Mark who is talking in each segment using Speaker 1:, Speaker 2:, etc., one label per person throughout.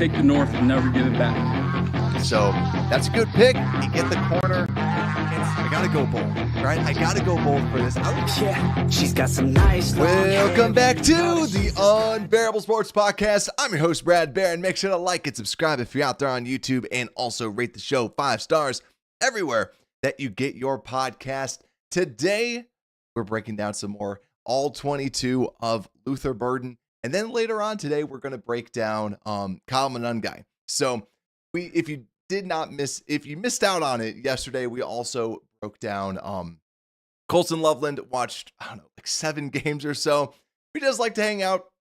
Speaker 1: take the North and never give it back.
Speaker 2: So that's a good pick. You get the corner. I gotta go bold, right? I gotta go bold for this.
Speaker 3: Yeah, she's got some nice.
Speaker 2: Welcome back to the Unbearable Sports Podcast. I'm your host, Brad Barron. Make sure to like and subscribe if you're out there on YouTube, and also rate the show 5 stars everywhere that you get your podcast. Today, we're breaking down some more all 22 of Luther Burden, and then later on today, we're going to break down Kyle Monangai. So, if you missed out on it yesterday, we also broke down Colson Loveland, watched, I don't know, like 7 games or so. We just like to hang out,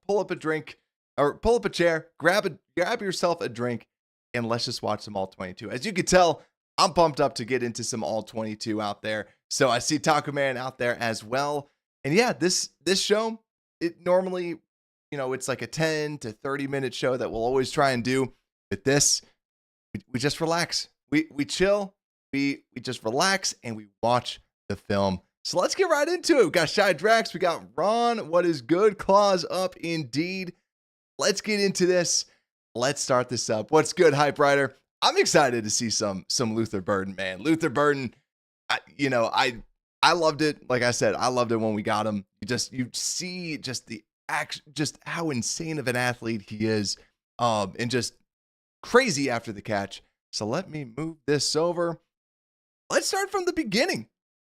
Speaker 2: pull up a drink, or pull up a chair, grab yourself a drink, and let's just watch some all 22. As you can tell, I'm pumped up to get into some all 22 out there. So I see Taco Man out there as well. And yeah, this show, it normally, it's like a 10 to 30 minute show that we'll always try and do. With this, we just relax. We chill. We just relax and we watch the film. So let's get right into it. We got Shy Drax. We got Ron. What is good? Claws up indeed. Let's get into this. Let's start this up. What's good, Hype Rider? I'm excited to see some Luther Burden, man. Luther Burden, I loved it. Like I said, I loved it when we got him. You see just how insane of an athlete he is, and just crazy after the catch. So let me move this over. Let's start from the beginning.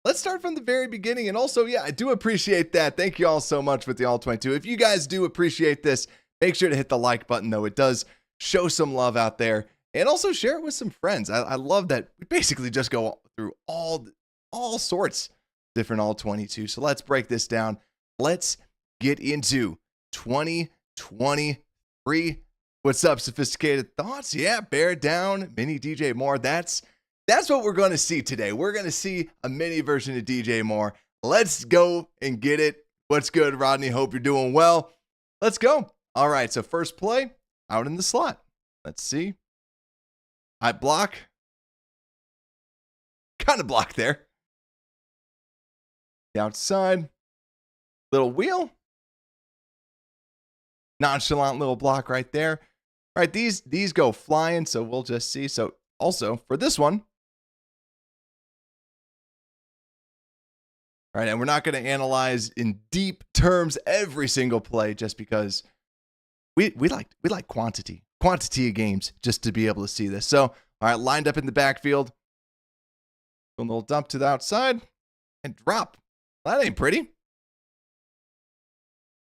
Speaker 2: Let's start from the very beginning. And also, yeah, I do appreciate that. Thank you all so much with the all 22. If you guys do appreciate this, make sure to hit the like button, though. It does show some love out there. And also share it with some friends. I love that we basically just go through all sorts of different all 22. So let's break this down. Let's get into 2023. What's up, Sophisticated Thoughts? Yeah, bear down, mini DJ Moore. That's what we're going to see today. We're going to see a mini version of DJ Moore. Let's go and get it. What's good, Rodney? Hope you're doing well. Let's go. All right, so first play, out in the slot. Let's see. I block. Kind of block there. The outside. Little wheel. Nonchalant little block right there. All right, these go flying, so we'll just see. So also for this one, all right, and we're not going to analyze in deep terms every single play just because we like quantity of games just to be able to see this. So all right, lined up in the backfield, a little dump to the outside and drop. Well, that ain't pretty.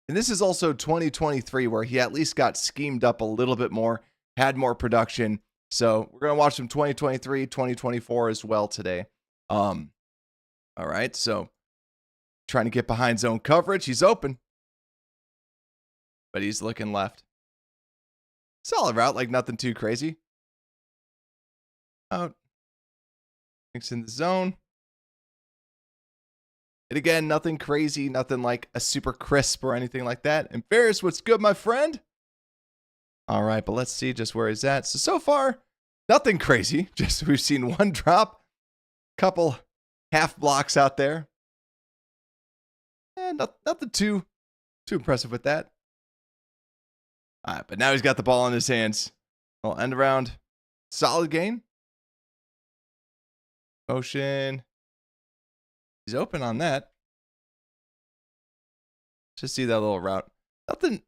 Speaker 2: And this is also 2023 where he at least got schemed up a little bit more, had more production. So we're going to watch some 2023, 2024 as well today. All right, so trying to get behind zone coverage. He's open, but he's looking left. Solid route, like nothing too crazy. Out. Thinks in the zone. And again, nothing crazy, nothing like a super crisp or anything like that. And Ferris, what's good, my friend? All right, but let's see just where he's at. So far, nothing crazy. Just we've seen one drop, couple half blocks out there. And nothing too impressive with that. All right, but now he's got the ball in his hands. Well, end around. Solid gain. Motion. He's open on that. Just see that little route. Nothing.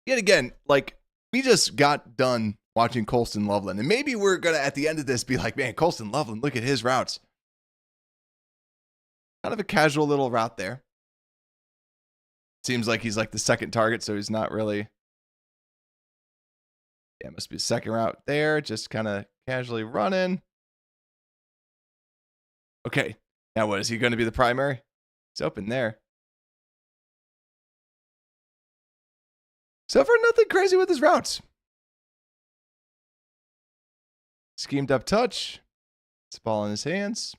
Speaker 2: Yet again, like we just got done watching Colson Loveland. And maybe we're going to, at the end of this, be like, man, Colson Loveland, look at his routes. Kind of a casual little route there. Seems like he's like the second target, so he's not really. Yeah, must be a second route there. Just kind of casually running. Okay. Now, what is he going to be the primary? He's open there. So far, nothing crazy with his routes. Schemed up touch. It's ball in his hands.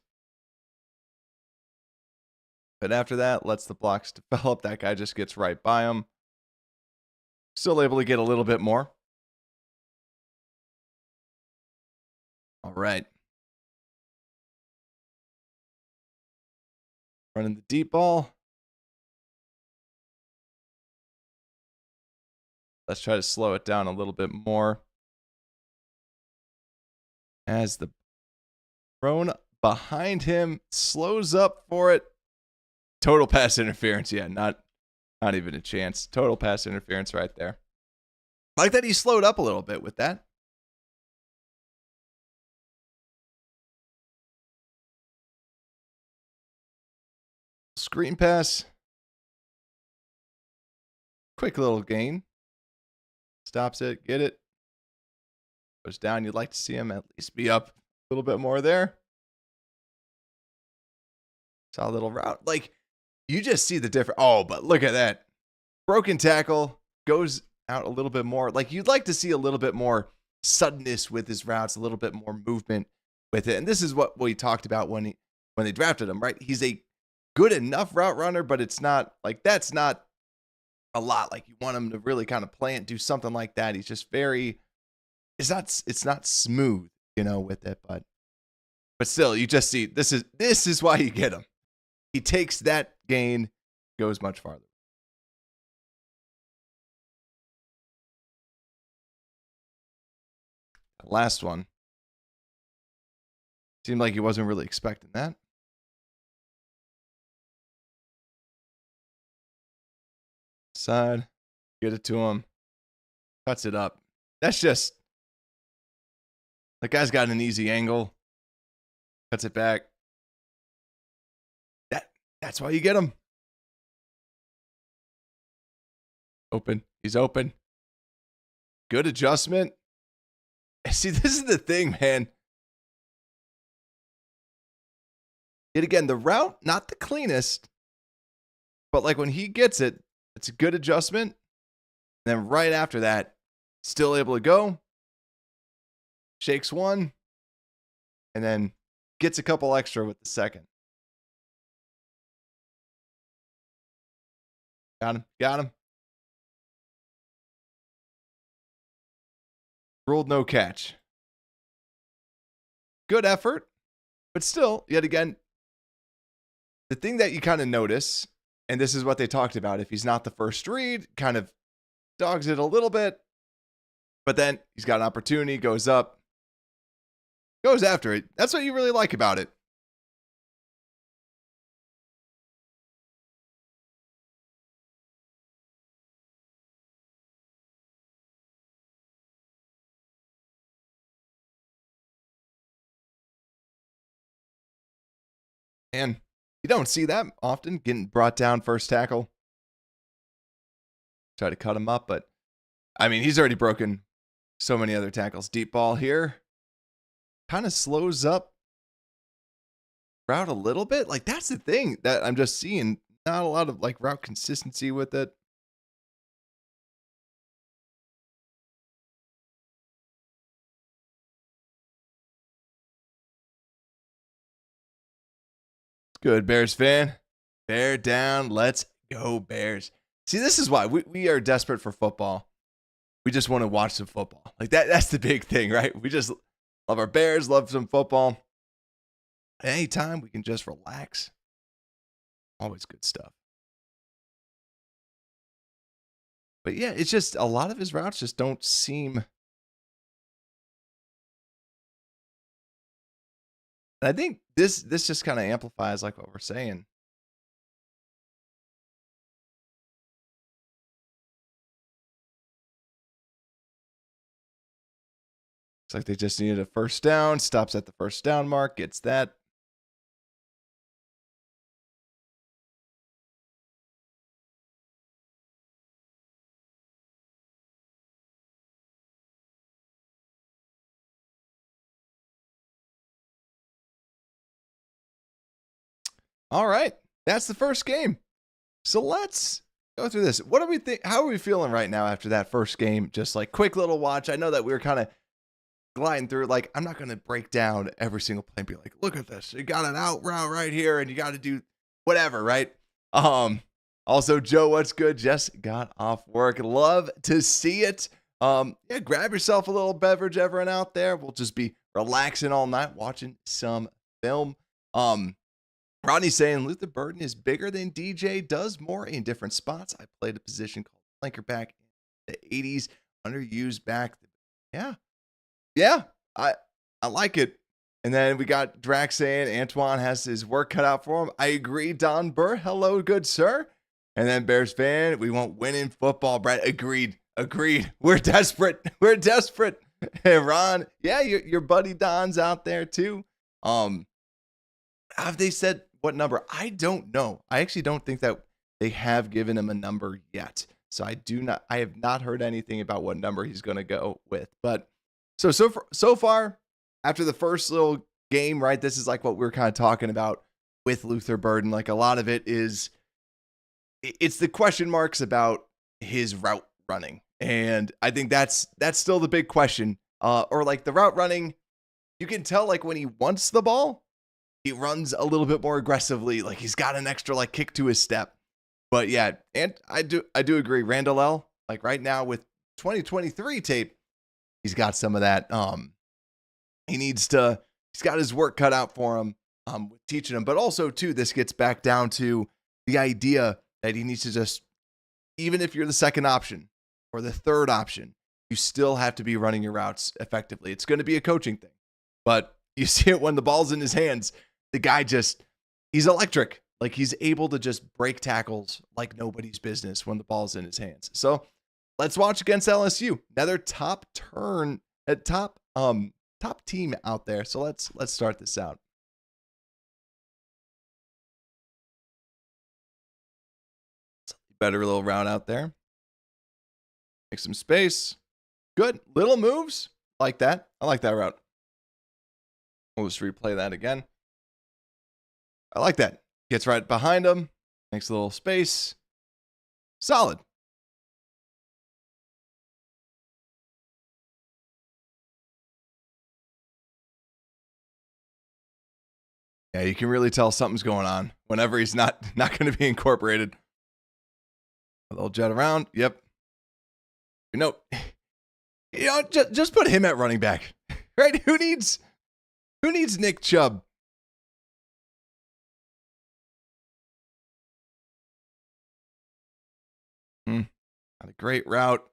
Speaker 2: But after that, lets the blocks develop. That guy just gets right by him. Still able to get a little bit more. All right. Running the deep ball. Let's try to slow it down a little bit more. As the thrown behind him slows up for it. Total pass interference. Yeah, not even a chance. Total pass interference right there. I like that he slowed up a little bit with that. Screen pass. Quick little gain. Stops it. Get it. Goes down. You'd like to see him at least be up a little bit more there. Saw a little route. Like, you just see the difference. Oh, but look at that. Broken tackle. Goes out a little bit more. Like, you'd like to see a little bit more suddenness with his routes, a little bit more movement with it. And this is what we talked about when they drafted him, right? He's a good enough route runner, but it's not like, that's not a lot. Like, you want him to really kind of plant, do something like that. He's just very, it's not smooth, with it, but still, you just see, this is why you get him. He takes that gain, goes much farther. Last one. Seemed like he wasn't really expecting that. Side. Get it to him. Cuts it up. That's just... That guy's got an easy angle. Cuts it back. That's why you get him. Open. He's open. Good adjustment. See, this is the thing, man. Yet again, the route, not the cleanest. But like when he gets it, it's a good adjustment. And then right after that, still able to go. Shakes one. And then gets a couple extra with the second. Got him. Ruled no catch. Good effort. But still, yet again, the thing that you kind of notice, and this is what they talked about, if he's not the first read, kind of dogs it a little bit. But then he's got an opportunity, goes up, goes after it. That's what you really like about it. And you don't see that often, getting brought down first tackle. Try to cut him up, but I mean, he's already broken so many other tackles. Deep ball here. Kind of slows up route a little bit. Like, that's the thing that I'm just seeing. Not a lot of like route consistency with it. Good, Bears fan. Bear down. Let's go, Bears. See, this is why we are desperate for football. We just want to watch some football. Like that's the big thing, right? We just love our Bears, love some football. Anytime we can just relax. Always good stuff. But yeah, it's just a lot of his routes just don't seem. And I think this just kind of amplifies like what we're saying. Looks like they just needed a first down. Stops at the first down mark. Gets that. All right. That's the first game. So let's go through this. What do we think? How are we feeling right now after that first game? Just like quick little watch. I know that we were kind of gliding through. Like, I'm not going to break down every single play and be like, look at this. You got an out route right here and you got to do whatever, right? Also, Joe, what's good? Just got off work. Love to see it. Yeah, grab yourself a little beverage, everyone out there. We'll just be relaxing all night, watching some film. Rodney's saying Luther Burden is bigger than DJ, does more in different spots. I played a position called flanker back in the 80s, underused back. Yeah. Yeah. I like it. And then we got Drax saying Antoine has his work cut out for him. I agree, Don Burr. Hello, good sir. And then Bears fan, we won't win in football, Brett. Agreed. We're desperate. Hey, Ron, yeah, your buddy Don's out there too. Have they said what number? I don't know. I actually don't think that they have given him a number yet. So I have not heard anything about what number he's going to go with. But so far, after the first little game, right, this is like what we're kind of talking about with Luther Burden. Like a lot of it's the question marks about his route running. And I think that's still the big question. Or like the route running, you can tell like when he wants the ball, he runs a little bit more aggressively. Like he's got an extra like kick to his step. But yeah, and I do agree. Randall L, like right now with 2023 tape, he's got some of that. He's got his work cut out for him with teaching him. But also too, this gets back down to the idea that he needs to just, even if you're the second option or the third option, you still have to be running your routes effectively. It's going to be a coaching thing. But you see it when the ball's in his hands. The guy he's electric. Like he's able to just break tackles like nobody's business when the ball's in his hands. So let's watch against LSU. Another top team out there. So let's start this out. Better little route out there. Make some space. Good. Little moves. Like that. I like that route. We'll just replay that again. I like that. Gets right behind him. Makes a little space. Solid. Yeah, you can really tell something's going on whenever he's not going to be incorporated. A little jet around. Yep. Just put him at running back. Right? Who needs Nick Chubb? Not a great route.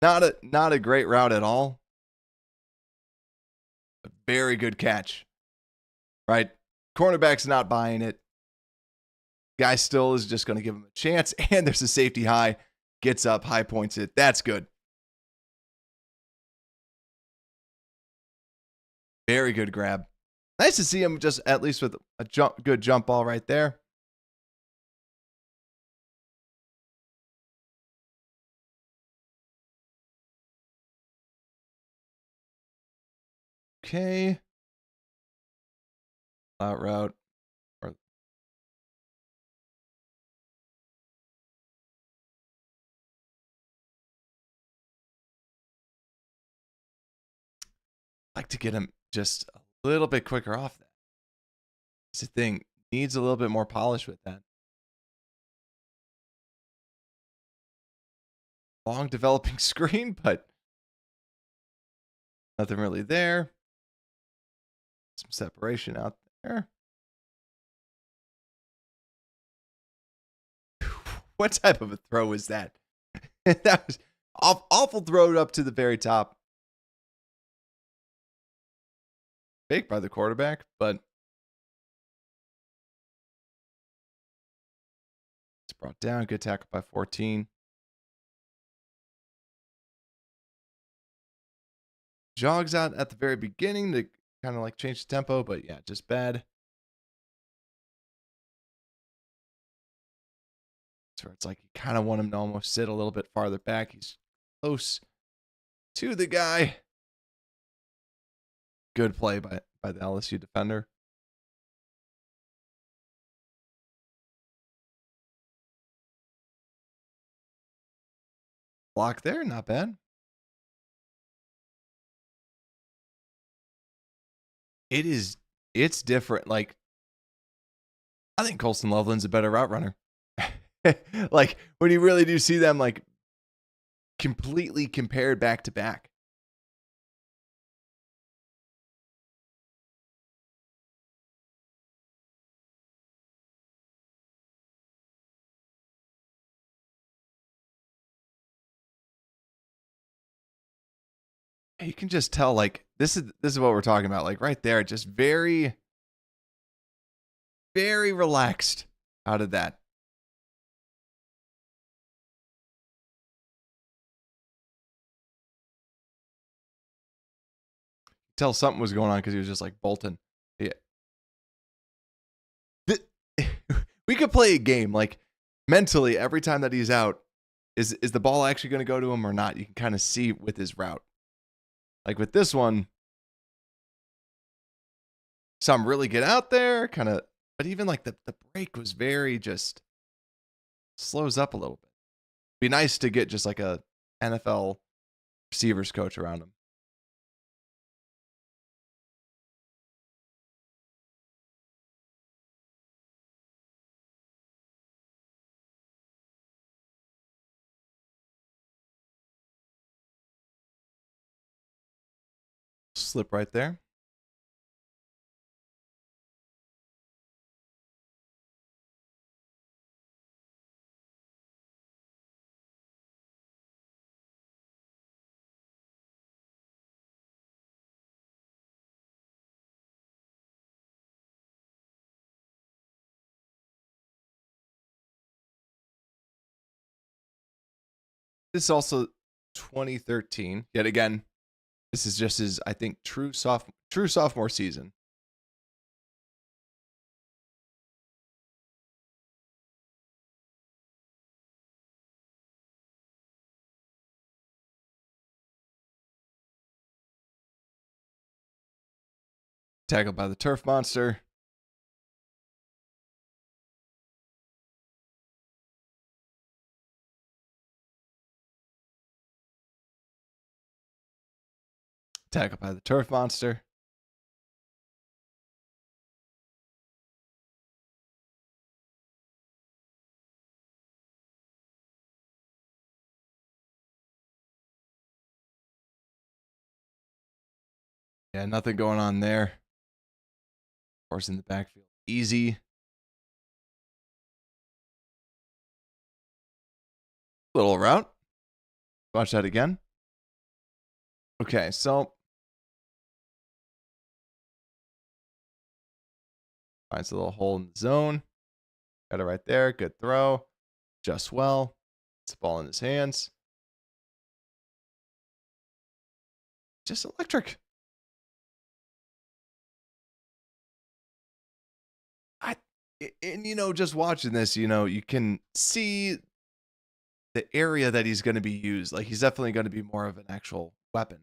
Speaker 2: Not a great route at all. A very good catch. Right? Cornerback's not buying it. Guy still is just going to give him a chance. And there's a safety high. Gets up, high points it. That's good. Very good grab. Nice to see him just at least with a good jump ball right there. Okay. Out route. Like to get him just a little bit quicker off that. It's the thing. Needs a little bit more polish with that. Long developing screen, but nothing really there. Some separation out there. What type of a throw is that? That was awful throw up to the very top. Fake by the quarterback, but it's brought down. Good tackle by 14. Jogs out at the very beginning to kind of like change the tempo, but yeah, just bad. So it's like you kind of want him to almost sit a little bit farther back. He's close to the guy. Good play by the LSU defender. Block there, not bad. It's different. Like, I think Colston Loveland's a better route runner. Like, when you really do see them, like, completely compared back to back. You can just tell, like, this is what we're talking about. Like right there, just very, very relaxed out of that. Tell something was going on because he was just like bolting. Yeah. We could play a game like mentally every time that he's out. Is the ball actually going to go to him or not? You can kind of see with his route. Like with this one, some really get out there, kind of, but even like the break was very just slows up a little bit. Be nice to get just like a NFL receivers coach around him. Slip right there. This is also 2013. Yet again, this is just his, I think, true sophomore season. Tackled by the turf monster. Tackled by the turf monster. Yeah, nothing going on there. Horse in the backfield. Easy. Little route. Watch that again. Okay, so finds a little hole in the zone. Got it right there. Good throw. Just well. It's the ball in his hands. Just electric. And just watching this, you can see the area that he's going to be used. Like he's definitely going to be more of an actual weapon.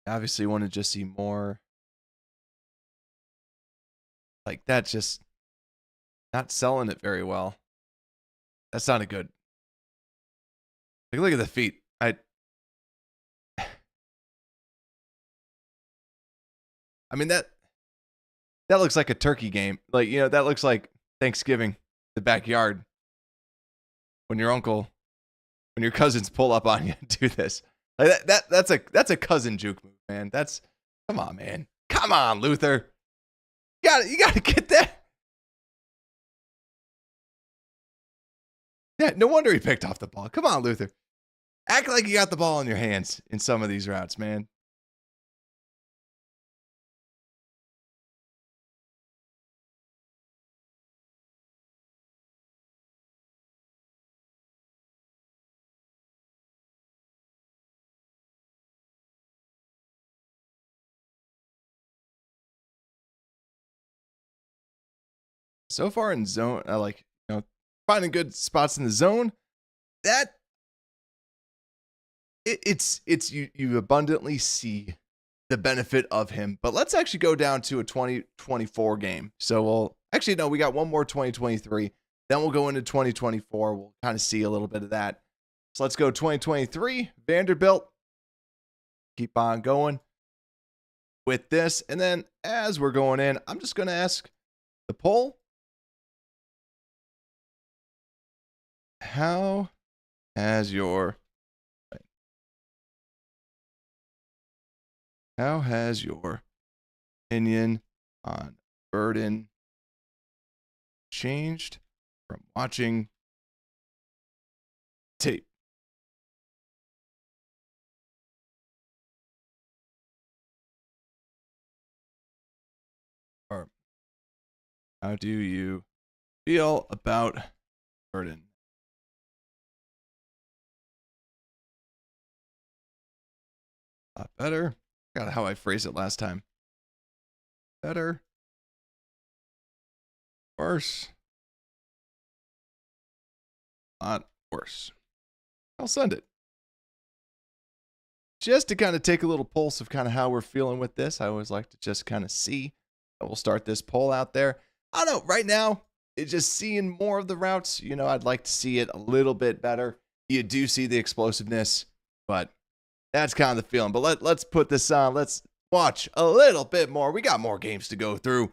Speaker 2: Obviously, want to just see more. Like that's just not selling it very well. That's not a good. Like look at the feet. I mean that looks like a turkey game. Like, that looks like Thanksgiving, the backyard. When your cousins pull up on you and do this. Like that's a cousin juke move, man. Come on, man. Come on, Luther. You gotta get that. Yeah, no wonder he picked off the ball. Come on, Luther. Act like you got the ball in your hands in some of these routes, man. So far in zone, I like, finding good spots in the zone. That it's you abundantly see the benefit of him. But let's actually go down to a 2024 game. So we got one more 2023. Then we'll go into 2024. We'll kind of see a little bit of that. So let's go 2023 Vanderbilt. Keep on going with this. And then as we're going in, I'm just going to ask the poll. How has your opinion on Burden changed from watching tape. Or how do you feel about Burden? A lot better. Forgot how I phrased it last time. Better. Worse. A lot worse. I'll send it. Just to kind of take a little pulse of kind of how we're feeling with this. I always like to just kind of see. We'll start this poll out there. I don't know. Right now, it's just seeing more of the routes. You know, I'd like to see it a little bit better. You do see the explosiveness, but that's kind of the feeling. But let's put this on. Let's watch a little bit more. We got more games to go through.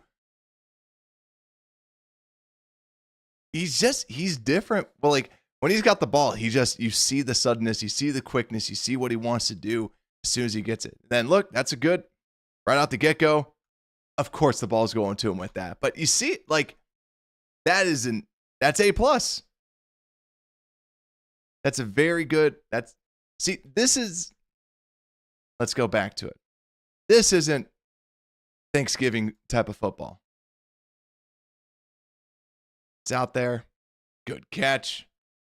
Speaker 2: He's different. Well, like when he's got the ball, you see the suddenness, you see the quickness, you see what he wants to do as soon as he gets it. Then look, that's a good right out the get-go. Of course, the ball's going to him with that. But you see, like, that's A+. That's a very good, this is, let's go back to it. This isn't Thanksgiving type of football. It's out there. Good catch.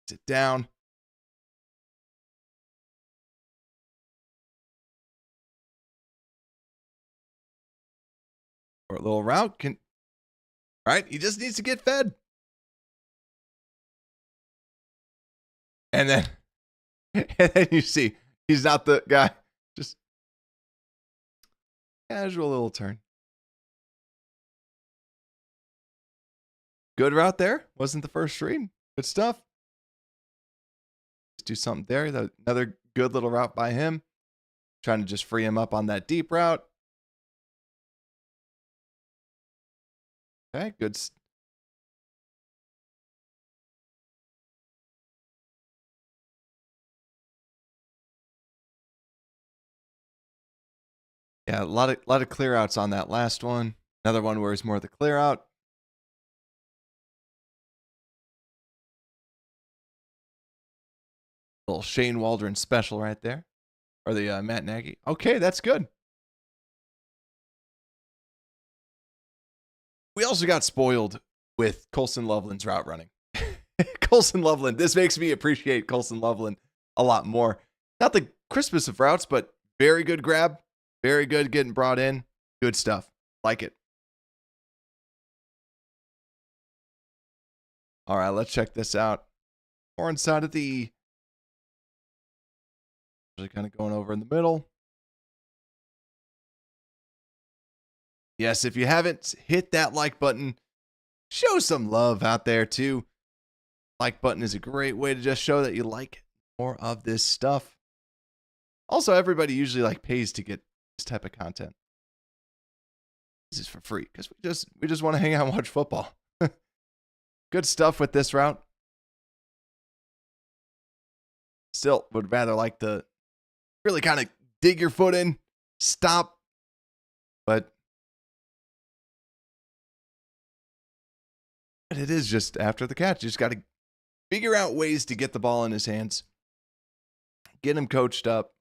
Speaker 2: Sit down. Or a little route right? He just needs to get fed. And then you see, he's not the guy. Just casual little turn. Good route there. Wasn't the first read. Good stuff. Let's do something there. Another good little route by him. Trying to just free him up on that deep route. Okay, good. Yeah, a lot of clear outs on that last one. Another one where it's more the clear out. Little Shane Waldron special right there. Or the Matt Nagy. Okay, that's good. We also got spoiled with Colson Loveland's route running. Colson Loveland. This makes me appreciate Colson Loveland a lot more. Not the crispest of routes, but very good grab. Very good getting brought in. Good stuff. Like it. All right, let's check this out. More inside of the... kind of going over in the middle. Yes, if you haven't hit that like button, show some love out there too. Like button is a great way to just show that you like more of this stuff. Also, everybody usually pays to get this type of content. This is for free because we just want to hang out and watch football. Good stuff with this route. Still would rather like the really kind of dig your foot in, stop, but it is just after the catch. You just got to figure out ways to get the ball in his hands, get him coached up.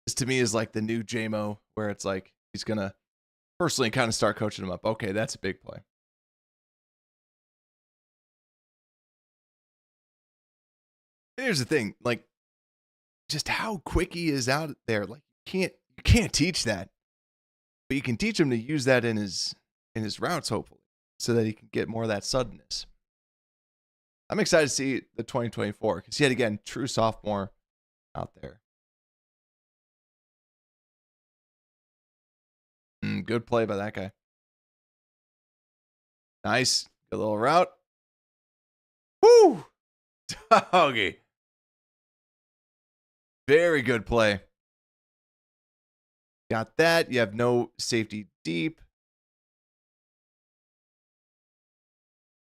Speaker 2: This to me is like the new JMO, where it's like he's going to personally kind of start coaching him up. Okay, that's a big play. And here's the thing, just how quick he is out there. You can't teach that, but you can teach him to use that in his routes, hopefully, so that he can get more of that suddenness. I'm excited to see the 2024 because yet again, true sophomore out there. Good play by that guy. Nice, good little route. Woo, doggy. Very good play. Got that. You have no safety deep.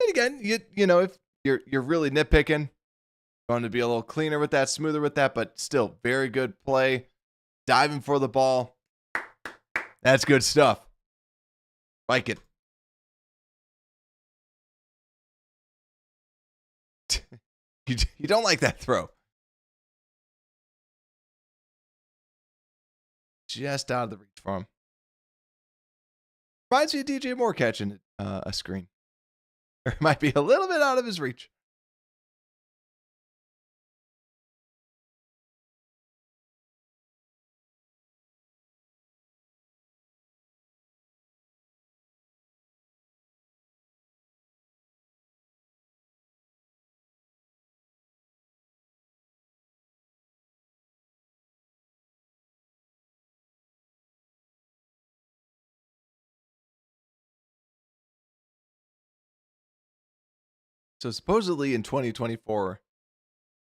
Speaker 2: And again, you know, if you're really nitpicking, going to be a little cleaner with that, smoother with that, but still very good play. Diving for the ball. That's good stuff. Like it. You don't like that throw. Just out of the reach for him. Reminds me of DJ Moore catching a screen. Or it might be a little bit out of his reach. So supposedly in 2024,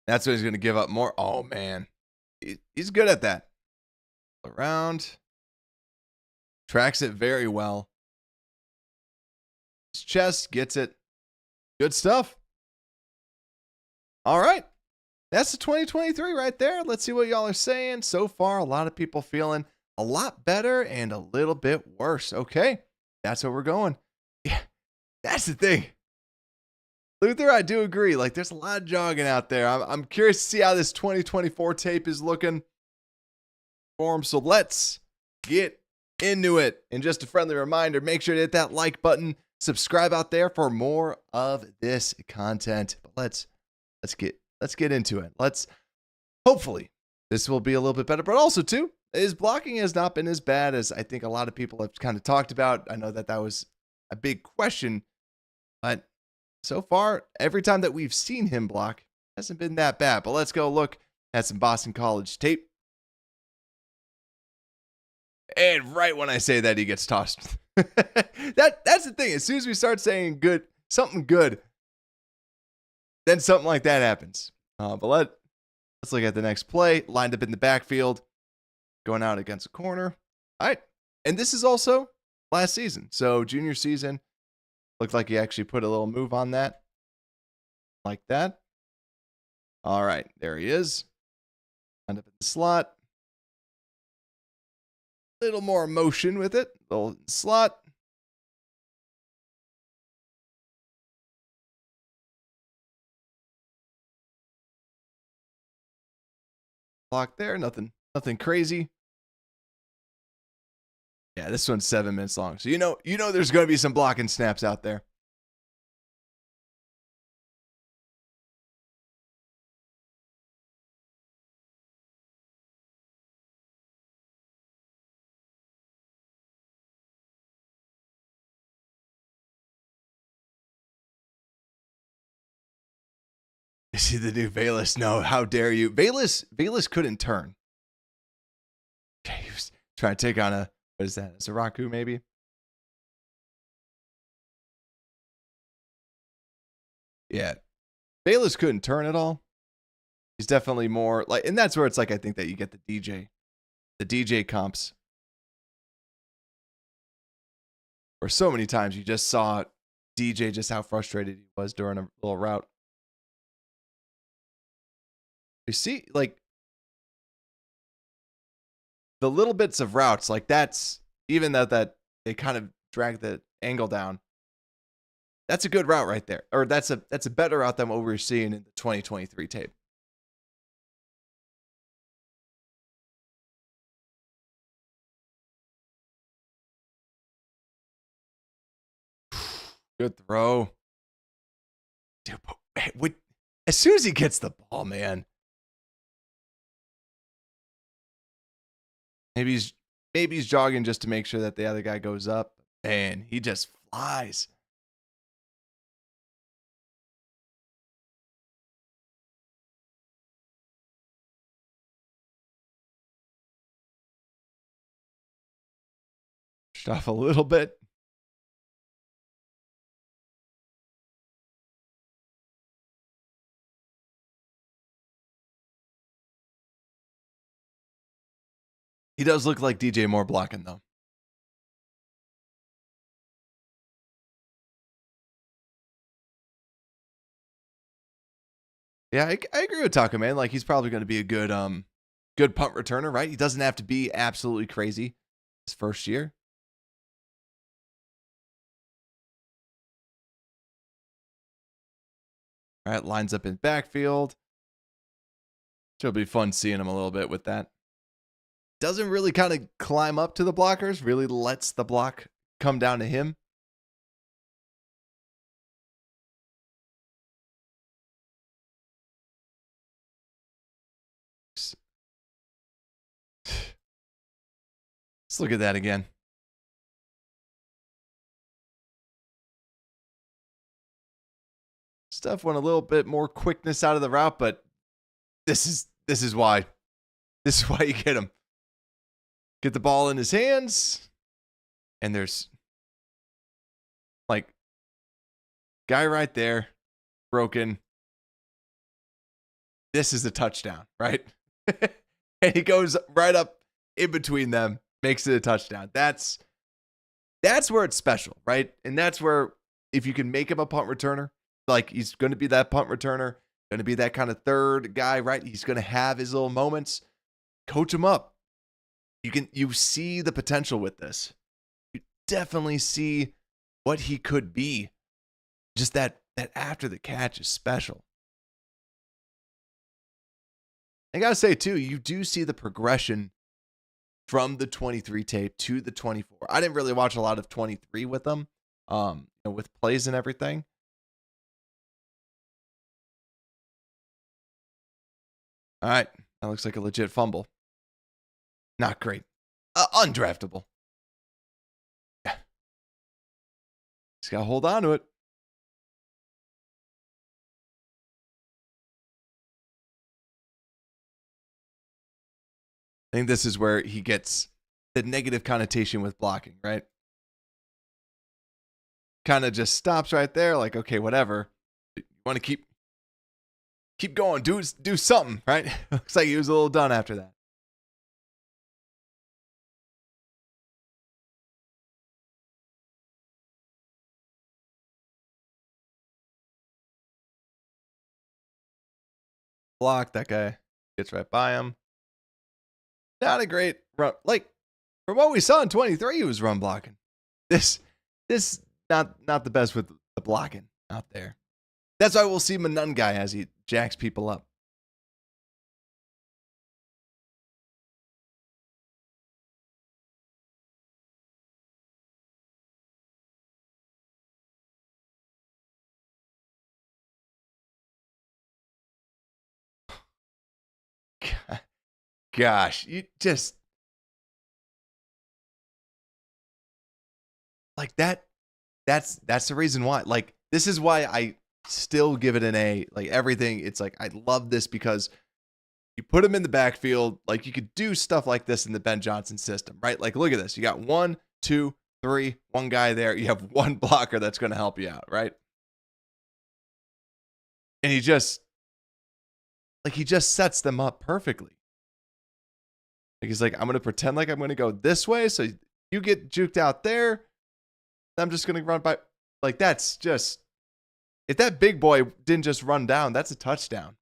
Speaker 2: that's when he's going to give up more. Oh, man. He's good at that. Around. Tracks it very well. His chest gets it. Good stuff. All right. That's the 2023 right there. Let's see what y'all are saying. So far, a lot of people feeling a lot better and a little bit worse. Okay. That's where we're going. Yeah. That's the thing. Luther, I do agree. Like, there's a lot of jogging out there. I'm curious to see how this 2024 tape is looking for him. So let's get into it. And just a friendly reminder, make sure to hit that like button, subscribe out there for more of this content. But let's get into it. Hopefully this will be a little bit better. But also too, his blocking has not been as bad as I think a lot of people have kind of talked about. I know that was a big question, but so far, every time that we've seen him block, hasn't been that bad. But let's go look at some Boston College tape. And right when I say that, he gets tossed. That's the thing. As soon as we start saying something good, then something like that happens. But let's look at the next play. Lined up in the backfield, going out against a corner. All right. And this is also last season. So junior season. Looked like he actually put a little move on that. Like that. All right. There he is. End up in the slot. Little more motion with it. Little slot. Block there. Nothing crazy. Yeah, this one's 7 minutes long. So you know there's going to be some blocking snaps out there. Is he the new Bayless? No, how dare you? Bayless couldn't turn. Okay, he was trying to take on what is that? A Siraku maybe? Yeah. Bayless couldn't turn at all. He's definitely more like, and that's where it's like, I think that you get the DJ comps. Where so many times you just saw DJ just how frustrated he was during a little route. You see, like, the little bits of routes, like that's, even that they kind of drag the angle down. That's a good route right there. Or that's a better route than what we're seeing in the 2023 tape. Good throw. Dude, as soon as he gets the ball, man. Maybe he's jogging just to make sure that the other guy goes up. Man, he just flies. Off a little bit. He does look like DJ Moore blocking, though. Yeah, I agree with Taco, man. Like, he's probably going to be a good punt returner, right? He doesn't have to be absolutely crazy his first year. All right, lines up in backfield. It'll be fun seeing him a little bit with that. Doesn't really kind of climb up to the blockers, really lets the block come down to him. Let's look at that again. Stuff went a little bit more quickness out of the route, but this is why. This is why you get him. Get the ball in his hands, and there's like guy right there, broken. This is a touchdown, right? And he goes right up in between them, makes it a touchdown. That's where it's special, right? And that's where if you can make him a punt returner, like he's going to be that punt returner, going to be that kind of third guy, right? He's going to have his little moments. Coach him up. You see the potential with this. You definitely see what he could be. Just that after the catch is special. I got to say, too, you do see the progression from the 23 tape to the 24. I didn't really watch a lot of 23 with them, with plays and everything. All right. That looks like a legit fumble. Not great. Undraftable. Yeah. Just got to hold on to it. I think this is where he gets the negative connotation with blocking, right? Kind of just stops right there, like, okay, whatever. You want to keep going, do something, right? Looks like he was a little done after that. Block, that guy gets right by him. Not a great run. Like, from what we saw in 23, he was run blocking. This not the best with the blocking out there. That's why we'll see Manun guy as he jacks people up. Gosh, you just like that. That's the reason why. Like, this is why I still give it an A. Like, everything, it's like I love this because you put him in the backfield. Like, you could do stuff like this in the Ben Johnson system, right? Like, look at this. You got 1, 2, 3, one guy there. You have one blocker that's going to help you out, right? And he just sets them up perfectly. Like, he's like, I'm going to pretend like I'm going to go this way. So you get juked out there. I'm just going to run by. Like, that's just, if that big boy didn't just run down, that's a touchdown.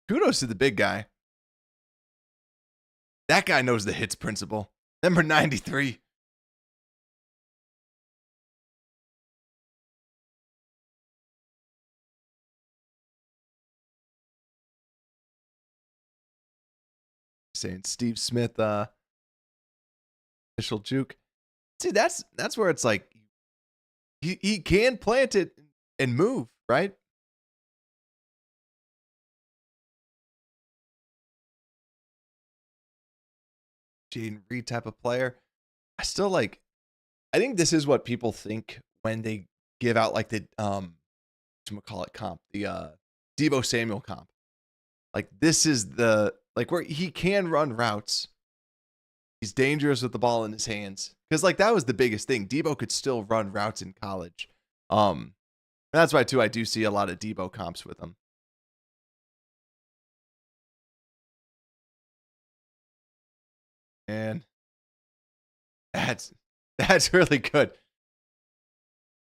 Speaker 2: Kudos to the big guy. That guy knows the hits principle. Number 93. Saying Steve Smith, official juke. See, that's where it's like he can plant it and move, right? Jaden Reed type of player. I think this is what people think when they give out like the comp, the Deebo Samuel comp. Like, this is the where he can run routes. He's dangerous with the ball in his hands. Because like that was the biggest thing. Deebo could still run routes in college. And that's why too I do see a lot of Deebo comps with him. And that's really good.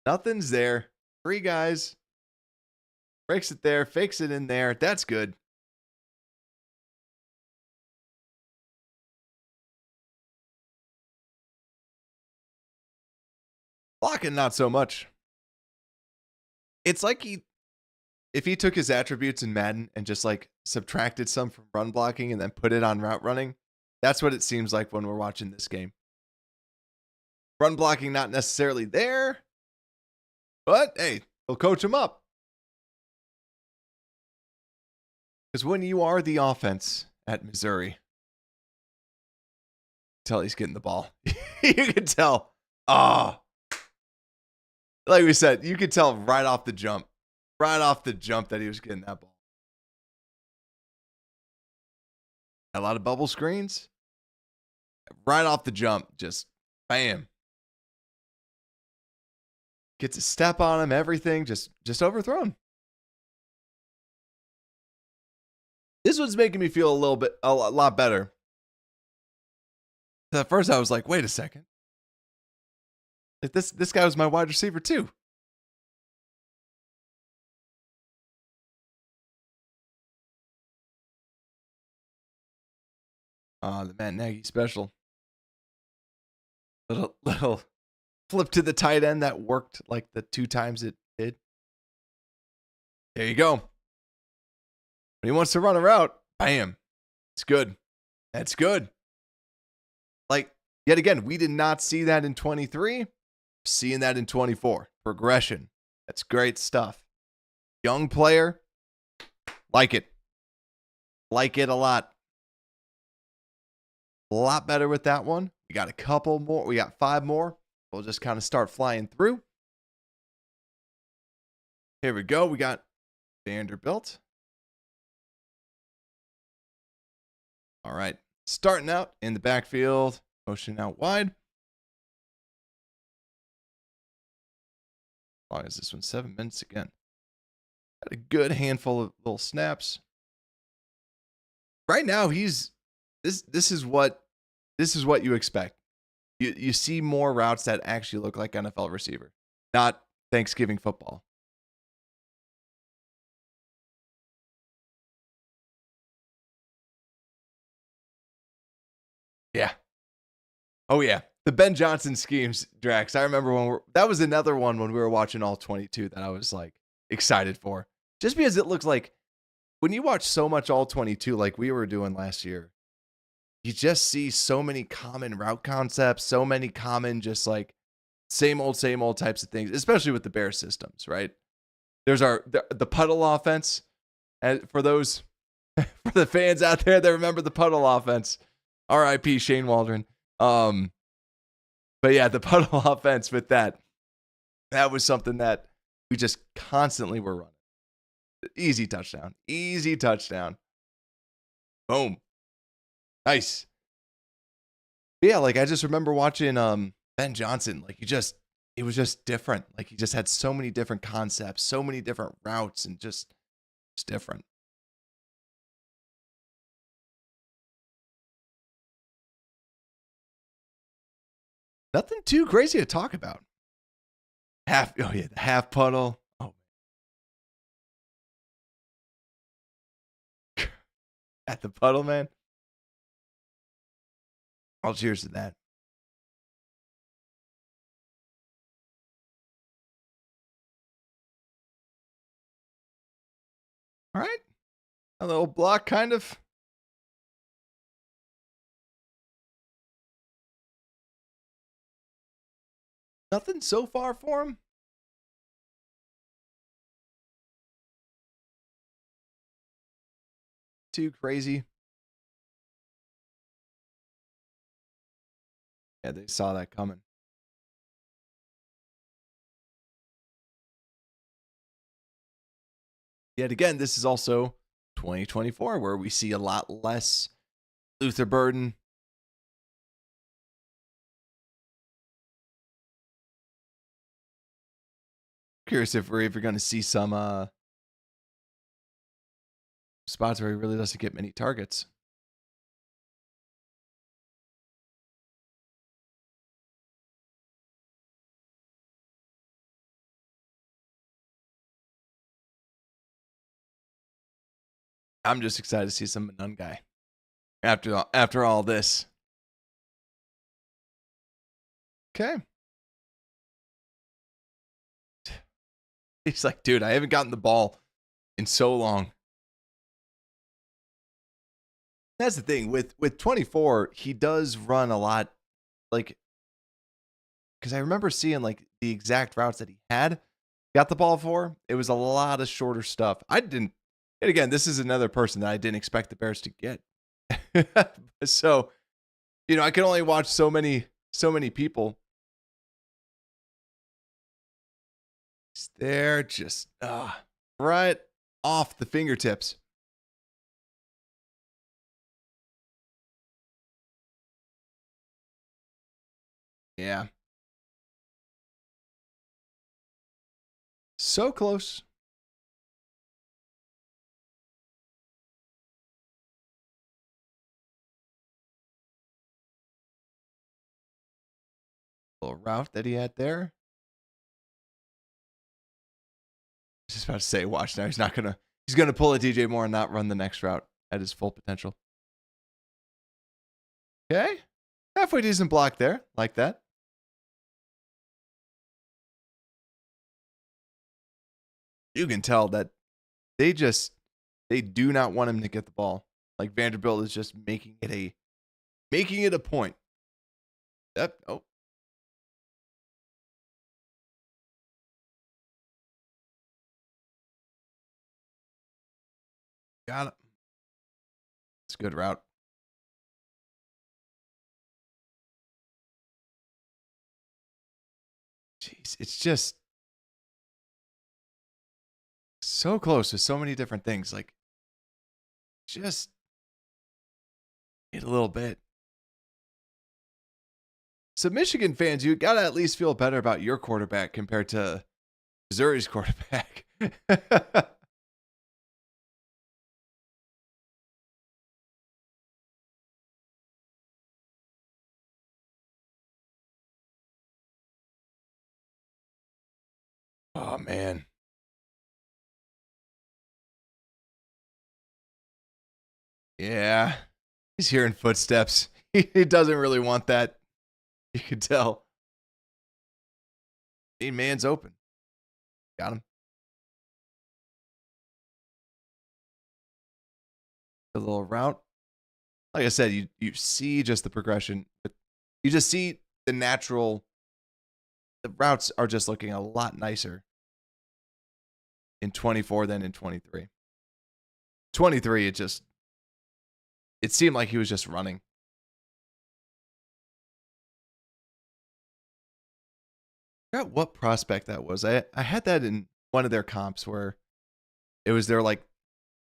Speaker 2: Nothing's there. 3 guys. Breaks it there, fakes it in there. That's good. Blocking, not so much. It's like if he took his attributes in Madden and just like subtracted some from run blocking and then put it on route running, that's what it seems like when we're watching this game. Run blocking not necessarily there, but hey, he'll coach him up. Because when you are the offense at Missouri, tell he's getting the ball. You can tell. Like we said, you could tell right off the jump that he was getting that ball. A lot of bubble screens. Right off the jump, just bam. Gets a step on him, everything, just overthrown. This one's making me feel a lot better. At first I was like, wait a second. Like this guy was my wide receiver too. The Matt Nagy special. Little flip to the tight end that worked like the 2 times it did. There you go. When he wants to run a route, bam. It's good. That's good. Like, yet again, we did not see that in 23. Seeing that in 24. Progression. That's great stuff. Young player. Like it. Like it a lot. A lot better with that one. We got a couple more. We got 5 more. We'll just kind of start flying through. Here we go. We got Vanderbilt. All right. Starting out in the backfield. Motion out wide. How long is this one? 7 minutes again. Got a good handful of little snaps. Right now, this is what you expect. You see more routes that actually look like NFL receiver, not Thanksgiving football. Yeah. Oh yeah. The Ben Johnson schemes, Drax. I remember that was another one when we were watching all 22 that I was like excited for. Just because it looks like when you watch so much all 22 like we were doing last year, you just see so many common route concepts, so many common just like same old types of things, especially with the Bear systems, right? There's the puddle offense. And for those for the fans out there that remember the puddle offense, RIP Shane Waldron. But yeah, the puddle offense with that was something that we just constantly were running. Easy touchdown. Boom. Nice. But yeah, like I just remember watching Ben Johnson. Like it was just different. Like he just had so many different concepts, so many different routes, and just different. Nothing too crazy to talk about. The half puddle. Oh, at the puddle, man. All cheers to that. All right. A little block, kind of. Nothing so far for him. Too crazy. Yeah, they saw that coming. Yet again, this is also 2024 where we see a lot less Luther Burden. Curious if we're ever going to see some spots where he really doesn't get many targets. I'm just excited to see some Manun guy after all this. Okay. He's like, dude, I haven't gotten the ball in so long. That's the thing with 24, he does run a lot, like, because I remember seeing like the exact routes that he got the ball for. It was a lot of shorter stuff. I didn't. And again, this is another person that I didn't expect the Bears to get. So, I can only watch so many people. They're just right off the fingertips. Yeah. So close. Little route that he had there. Just about to say, watch now. He's gonna pull a DJ Moore and not run the next route at his full potential. Okay. Halfway decent block there. Like that. You can tell that they do not want him to get the ball. Like Vanderbilt is just making it a point. Yep. Oh. Got it. It's a good route. Jeez, it's just so close to so many different things. Like, just a little bit. So, Michigan fans, you got to at least feel better about your quarterback compared to Missouri's quarterback. Oh, man. Yeah. He's hearing footsteps. He doesn't really want that. You can tell. Man's open. Got him. A little route. Like I said, you see just the progression. You just see the routes are just looking a lot nicer in 24 than in 23. 23, it seemed like he was just running. I forgot what prospect that was. I had that in one of their comps where it was they're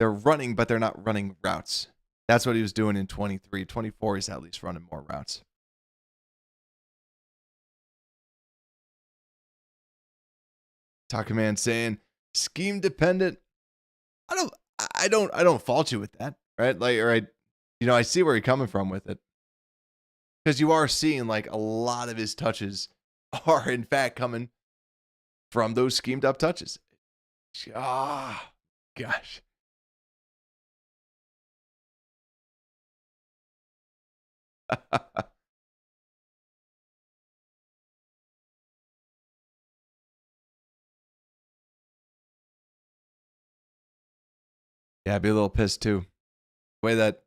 Speaker 2: running, but they're not running routes. That's what he was doing in 23. 24, he's at least running more routes. Talking man saying scheme dependent. I don't fault you with that, right? Like, right, I see where you're coming from with it. Because you are seeing like a lot of his touches are in fact coming from those schemed up touches. Ah, gosh. Yeah, I'd be a little pissed too. The way that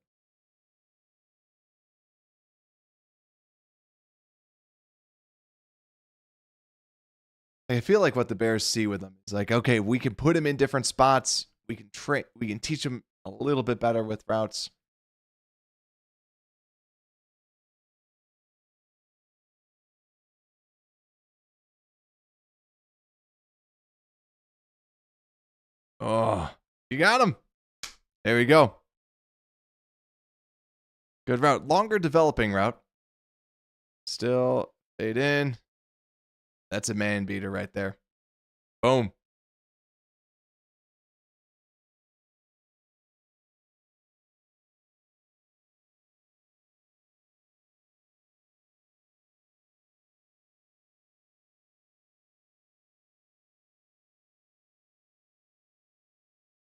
Speaker 2: I feel like what the Bears see with him is like, okay, we can put him in different spots. We can teach him a little bit better with routes. Oh, you got him. There we go. Good route. Longer developing route. Still fade in. That's a man beater right there. Boom.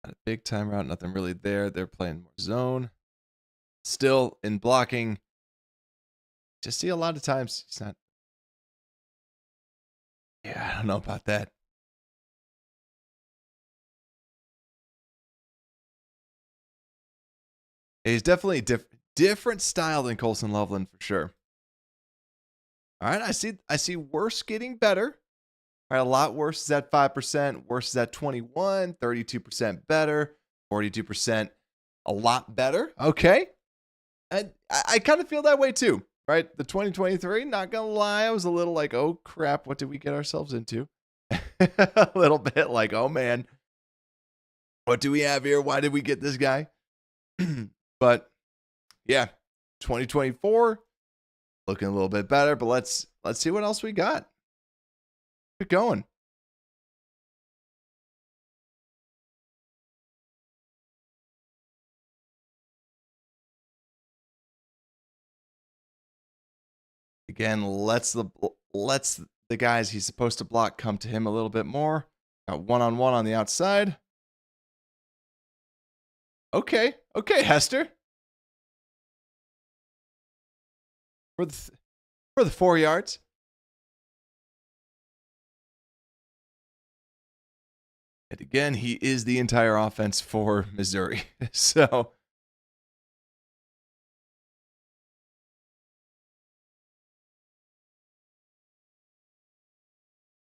Speaker 2: Not a big time route. Nothing really there. They're playing more zone. Still in blocking. Just see a lot of times it's not. Yeah, I don't know about that. He's definitely different style than Colson Loveland for sure. All right, I see worse getting better. All right, a lot worse is at 5%, worse is at 21, 32% better, 42% a lot better. Okay. And I kind of feel that way too, right? The 2023, not gonna lie, I was a little like, oh crap, what did we get ourselves into? A little bit like, oh man, what do we have here? Why did we get this guy? But yeah, 2024 looking a little bit better, but let's see what else we got. Keep going. Again, let's the guys he's supposed to block come to him a little bit more. Got one-on-one on the outside. Okay, Hester. For the 4 yards. And again, he is the entire offense for Missouri. So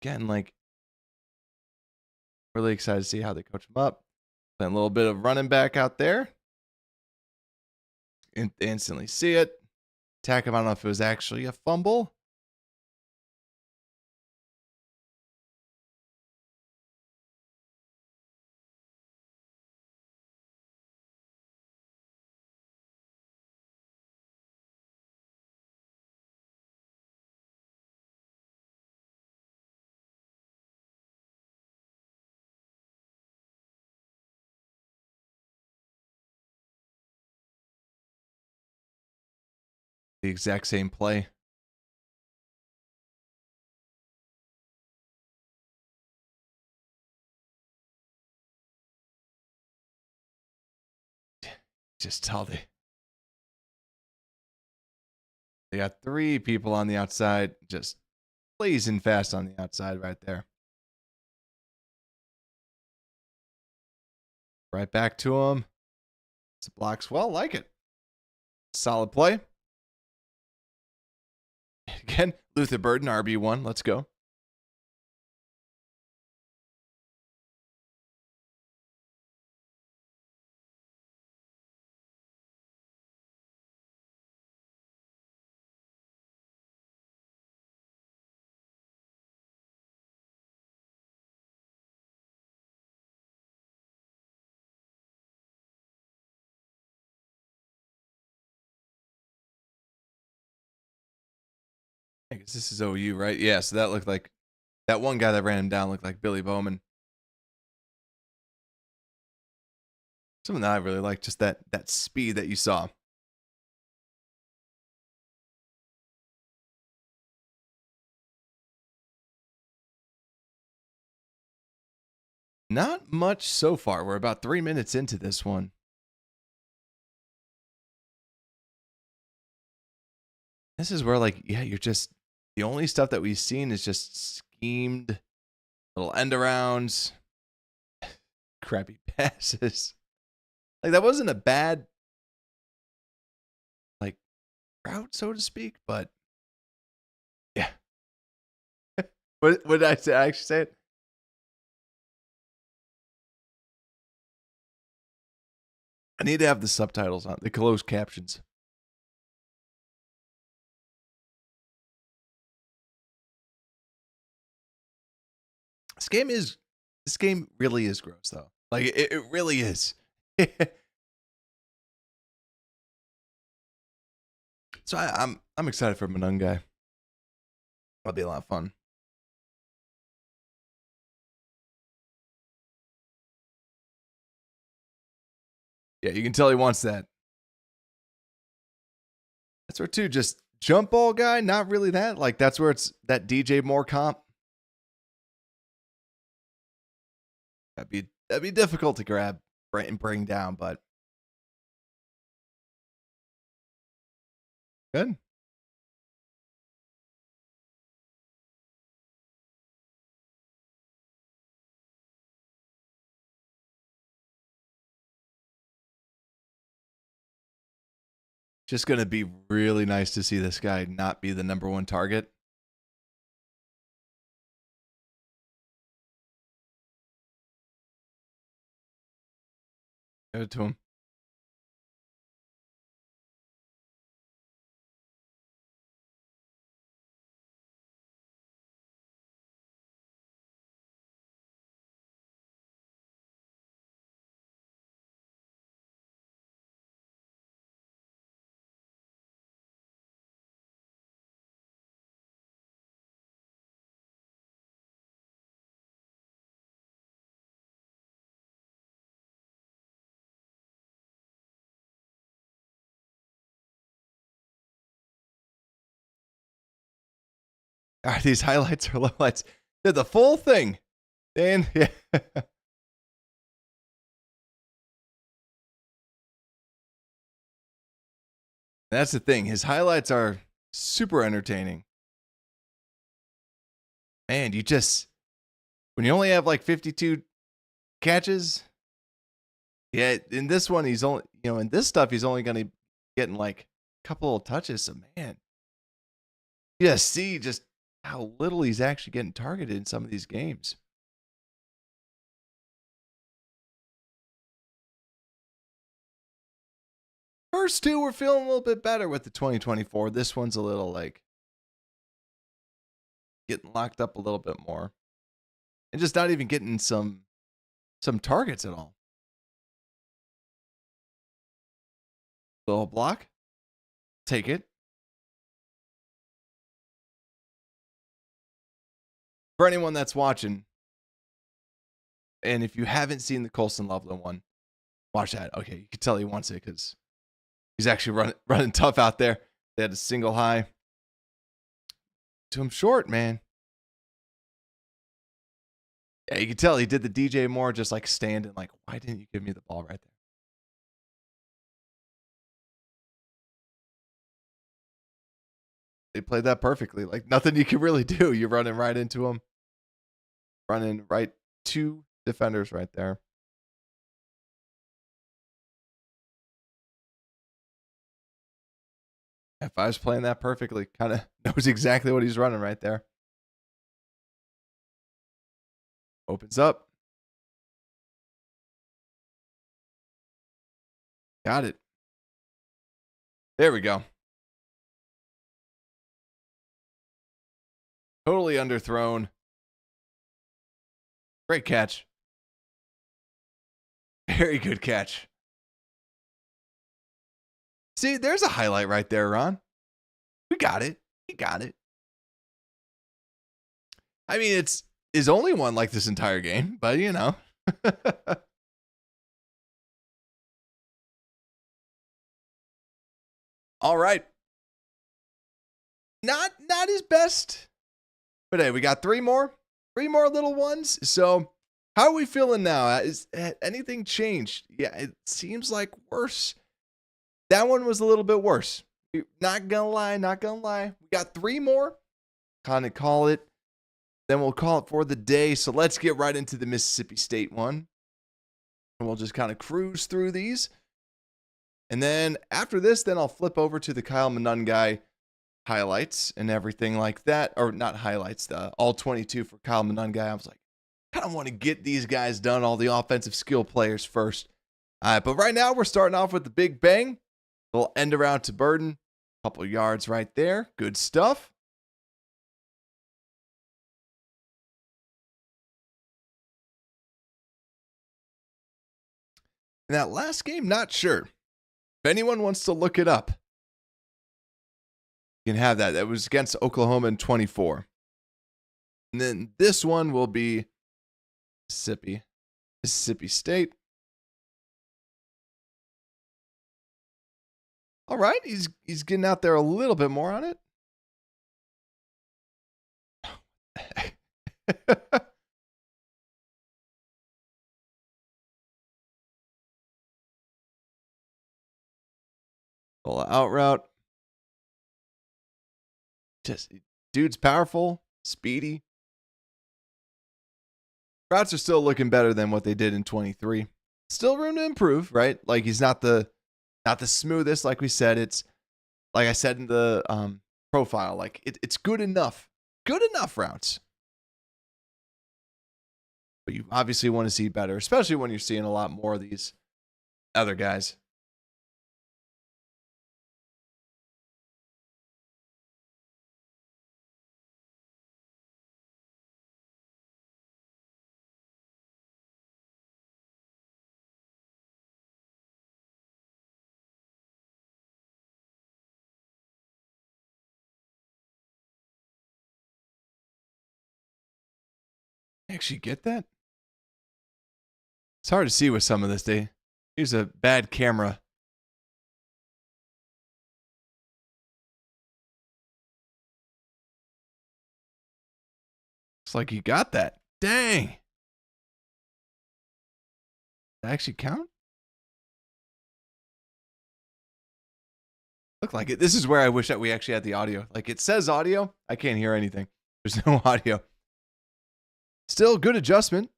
Speaker 2: again, like really excited to see how they coach him up. Playing a little bit of running back out there. Instantly see it. Attack him. I don't know if it was actually a fumble. The exact same play. Just tell they got 3 people on the outside, just blazing fast on the outside right there. Right back to him. It blocks well, like it. Solid play. Again, Luther Burden, RB1. Let's go. I guess this is OU, right? Yeah, so that looked like that one guy that ran him down looked like Billy Bowman. Something that I really like, just that speed that you saw. Not much so far. We're about 3 minutes into this one. This is where, like, yeah, you're just the only stuff that we've seen is just schemed little end arounds, crappy passes. Like that wasn't a bad like route, so to speak, but yeah. What did I say? I actually say it. I need to have the subtitles on, the closed captions. This game really is gross though. Like it really is. So I'm excited for Monungai. That'll be a lot of fun. Yeah, you can tell he wants that. That's where too, just jump ball guy, not really that. Like that's where it's that DJ Moore comp. That'd be difficult to grab and bring down, but good. Just going to be really nice to see this guy not be the number one target. Give it to him. All right, these highlights or lowlights. They're the full thing. Dan, yeah. That's the thing. His highlights are super entertaining. Man, when you only have like 52 catches, yeah, in this one, he's only, in this stuff, he's only going to get in like a couple of touches. So, man, you just see just how little he's actually getting targeted in some of these games. First two, we're feeling a little bit better with the 2024. This one's a little like getting locked up a little bit more. And just not even getting some targets at all. Little block. Take it. For anyone that's watching, and if you haven't seen the Colson Loveland one, watch that. Okay, you can tell he wants it because he's actually running tough out there. They had a single high. To him short, man. Yeah, you can tell he did the DJ Moore just like standing like, why didn't you give me the ball right there? They played that perfectly. Like nothing you can really do. You're running right into him. Running right two defenders right there. If I was playing that perfectly, kind of knows exactly what he's running right there. Opens up. Got it. There we go. Totally underthrown. Great catch. Very good catch. See, there's a highlight right there, Ron. We got it. He got it. I mean, it's his only one like this entire game, but you know. All right. Not his best. But hey, we got three more little ones. So how are we feeling now? Is anything changed? Yeah, it seems like worse. That one was a little bit worse. Not gonna lie. We got three more. Kind of call it. Then we'll call it for the day. So let's get right into the Mississippi State one. And we'll just kind of cruise through these. And then after this, then I'll flip over to the Kyle Monungai highlights and everything like that. Or not highlights, the all 22 for Kyle Monungai. I was like, I kind of want to get these guys done, all the offensive skill players first. All right, but right now we're starting off with the big bang. We'll end around to Burden. Couple yards right there. Good stuff. And that last game, not sure. If anyone wants to look it up, you can have that. That was against Oklahoma in 24. And then this one will be Mississippi State. All right, he's getting out there a little bit more on it. Pull out route. Just dude's powerful, speedy. Routes are still looking better than what they did in 23. Still room to improve, right? Like he's not the smoothest, like we said. It's like I said in the profile, like it's good enough routes. But you obviously want to see better, especially when you're seeing a lot more of these other guys. Actually get that? It's hard to see with some of this, day. Here's a bad camera. Looks like you got that. Dang. Did that actually count? Look like it. This is where I wish that we actually had the audio. Like it says audio. I can't hear anything. There's no audio. Still good adjustment.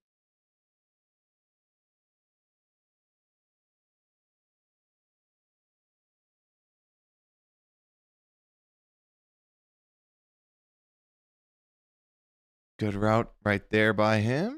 Speaker 2: Good route right there by him.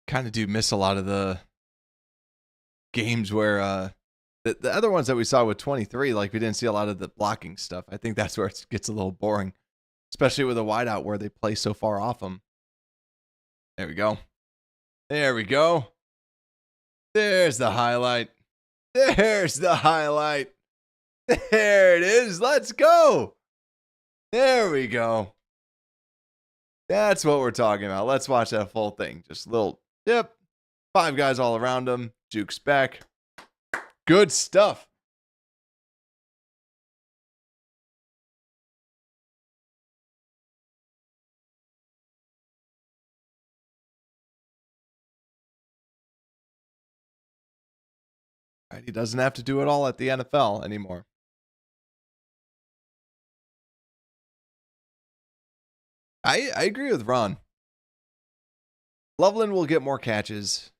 Speaker 2: Kind of do miss a lot of the games where the other ones that we saw with 23, like we didn't see a lot of the blocking stuff. I think that's where it gets a little boring, especially with a wideout where they play so far off them. There we go. There we go. There's the highlight. There's the highlight. There it is. Let's go. There we go. That's what we're talking about. Let's watch that full thing. Just a little, yep. 5 guys all around him. Jukes back. Good stuff. Right, he doesn't have to do it all at the NFL anymore. I agree with Ron. Loveland will get more catches.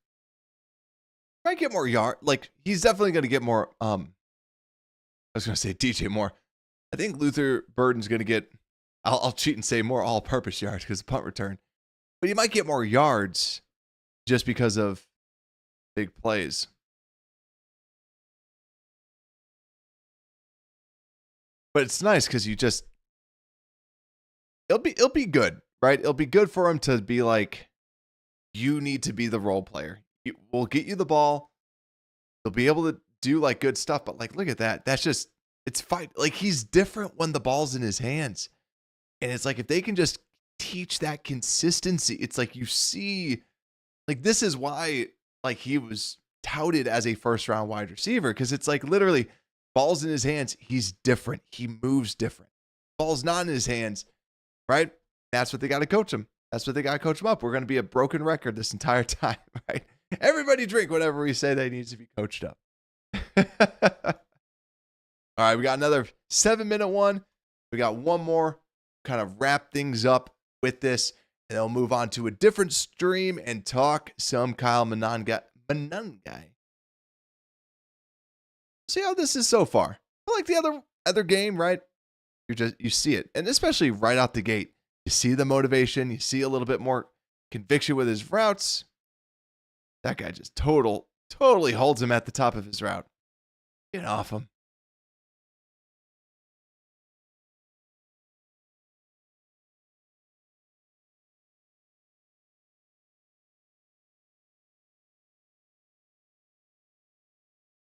Speaker 2: Might get more yard. Like, he's definitely going to get more. I was going to say DJ Moore. I think Luther Burden's going to get, I'll cheat and say more all-purpose yards because of punt return. But he might get more yards just because of big plays. But it's nice because you just, it'll be good, right? It'll be good for him to be like, you need to be the role player. We'll get you the ball. He'll be able to do like good stuff, but like, look at that. That's just, it's fine. Like, he's different when the ball's in his hands. And it's like, if they can just teach that consistency, it's like you see, like, this is why like he was touted as a first round wide receiver. Cause it's like literally ball's in his hands. He's different. He moves different. Ball's not in his hands, right? That's what they got to coach him. That's what they got to coach him up. We're going to be a broken record this entire time, right? Everybody drink whatever we say that needs to be coached up. All right, we got another 7-minute one. We got one more, kind of wrap things up with this, and then we'll move on to a different stream and talk some Kyle Monangai. See how this is so far. I like the other game, right? You see it, and especially right out the gate, you see the motivation. You see a little bit more conviction with his routes. That guy just totally holds him at the top of his route. Get off him.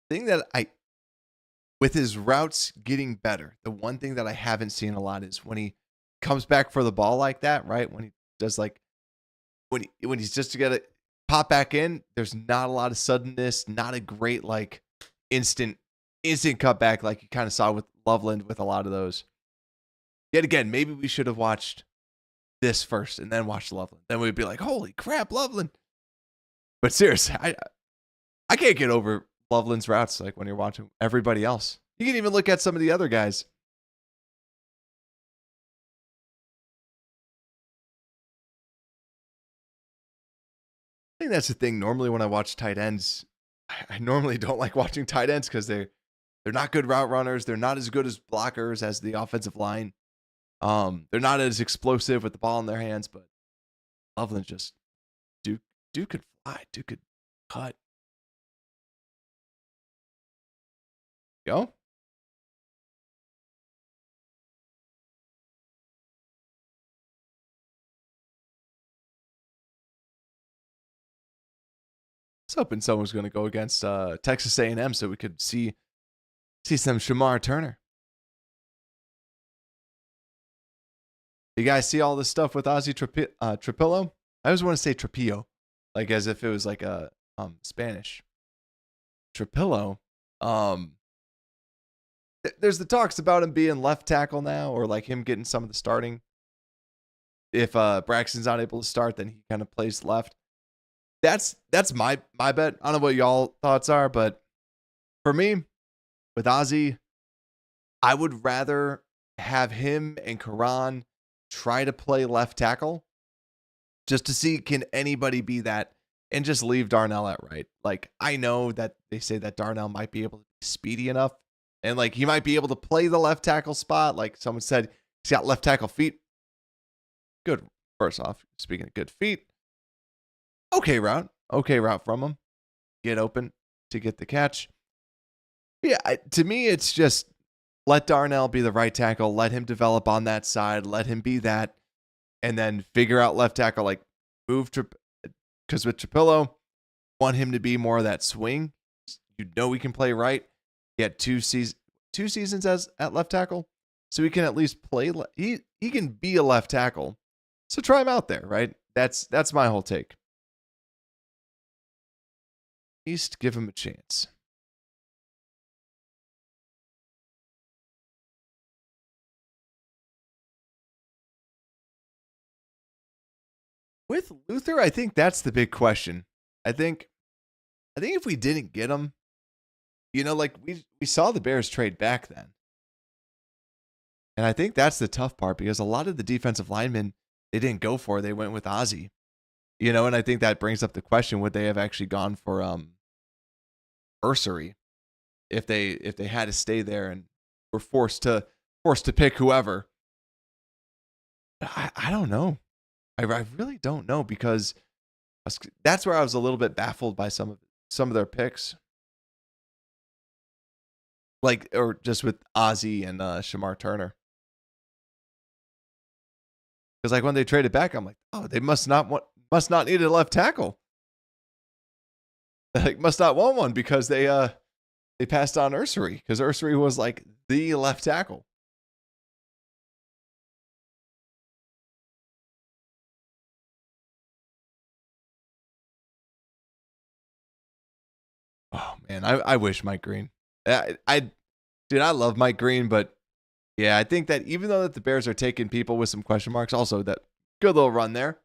Speaker 2: Thing that with his routes getting better, the one thing that I haven't seen a lot is when he comes back for the ball like that, right? When he does like, when he's just going to pop back in, there's not a lot of suddenness, not a great like instant instant cutback like you kind of saw with Loveland with a lot of those. Yet again, maybe we should have watched this first and then watched Loveland. Then we'd be like, holy crap, Loveland. But seriously, I can't get over Loveland's routes like when you're watching everybody else. You can even look at some of the other guys. I think that's the thing. Normally when I watch tight ends, I normally don't like watching tight ends because they're not good route runners. They're not as good as blockers as the offensive line. They're not as explosive with the ball in their hands, but Loveland just Duke could fly. Duke could cut. Go. I was hoping someone was going to go against Texas A&M so we could see some Shamar Turner. You guys see all this stuff with Ozzy Trapillo? I always want to say Trapillo, like as if it was like a Spanish. Trapillo. There's the talks about him being left tackle now, or like him getting some of the starting. If Braxton's not able to start, then he kind of plays left. That's my bet. I don't know what y'all thoughts are, but for me, with Ozzy, I would rather have him and Karan try to play left tackle just to see can anybody be that and just leave Darnell at right. Like, I know that they say that Darnell might be able to be speedy enough and like he might be able to play the left tackle spot. Like someone said, he's got left tackle feet. Good. First off, speaking of good feet, okay route from him. Get open to get the catch. Yeah, to me, it's just let Darnell be the right tackle. Let him develop on that side. Let him be that. And then figure out left tackle, like move to, because with Trapillo, want him to be more of that swing. You know he can play right. He had two seasons as at left tackle. So he can at least play. He can be a left tackle. So try him out there, right? That's my whole take. At least give him a chance. With Luther, I think that's the big question. I think if we didn't get him, like we saw the Bears trade back then. And I think that's the tough part because a lot of the defensive linemen they didn't go for, they went with Ozzy. And I think that brings up the question, would they have actually gone for Ursery if they had to stay there and were forced to pick whoever? I don't know. I really don't know because that's where I was a little bit baffled by some of their picks. Like, or just with Ozzy and Shamar Turner. Because like when they traded back, I'm like, oh, they must not need a left tackle. They must not want one because they passed on Ursery because Ursery was like the left tackle. Oh man, I wish Mike Green. I love Mike Green, but yeah, I think that even though that the Bears are taking people with some question marks, also that good little run there.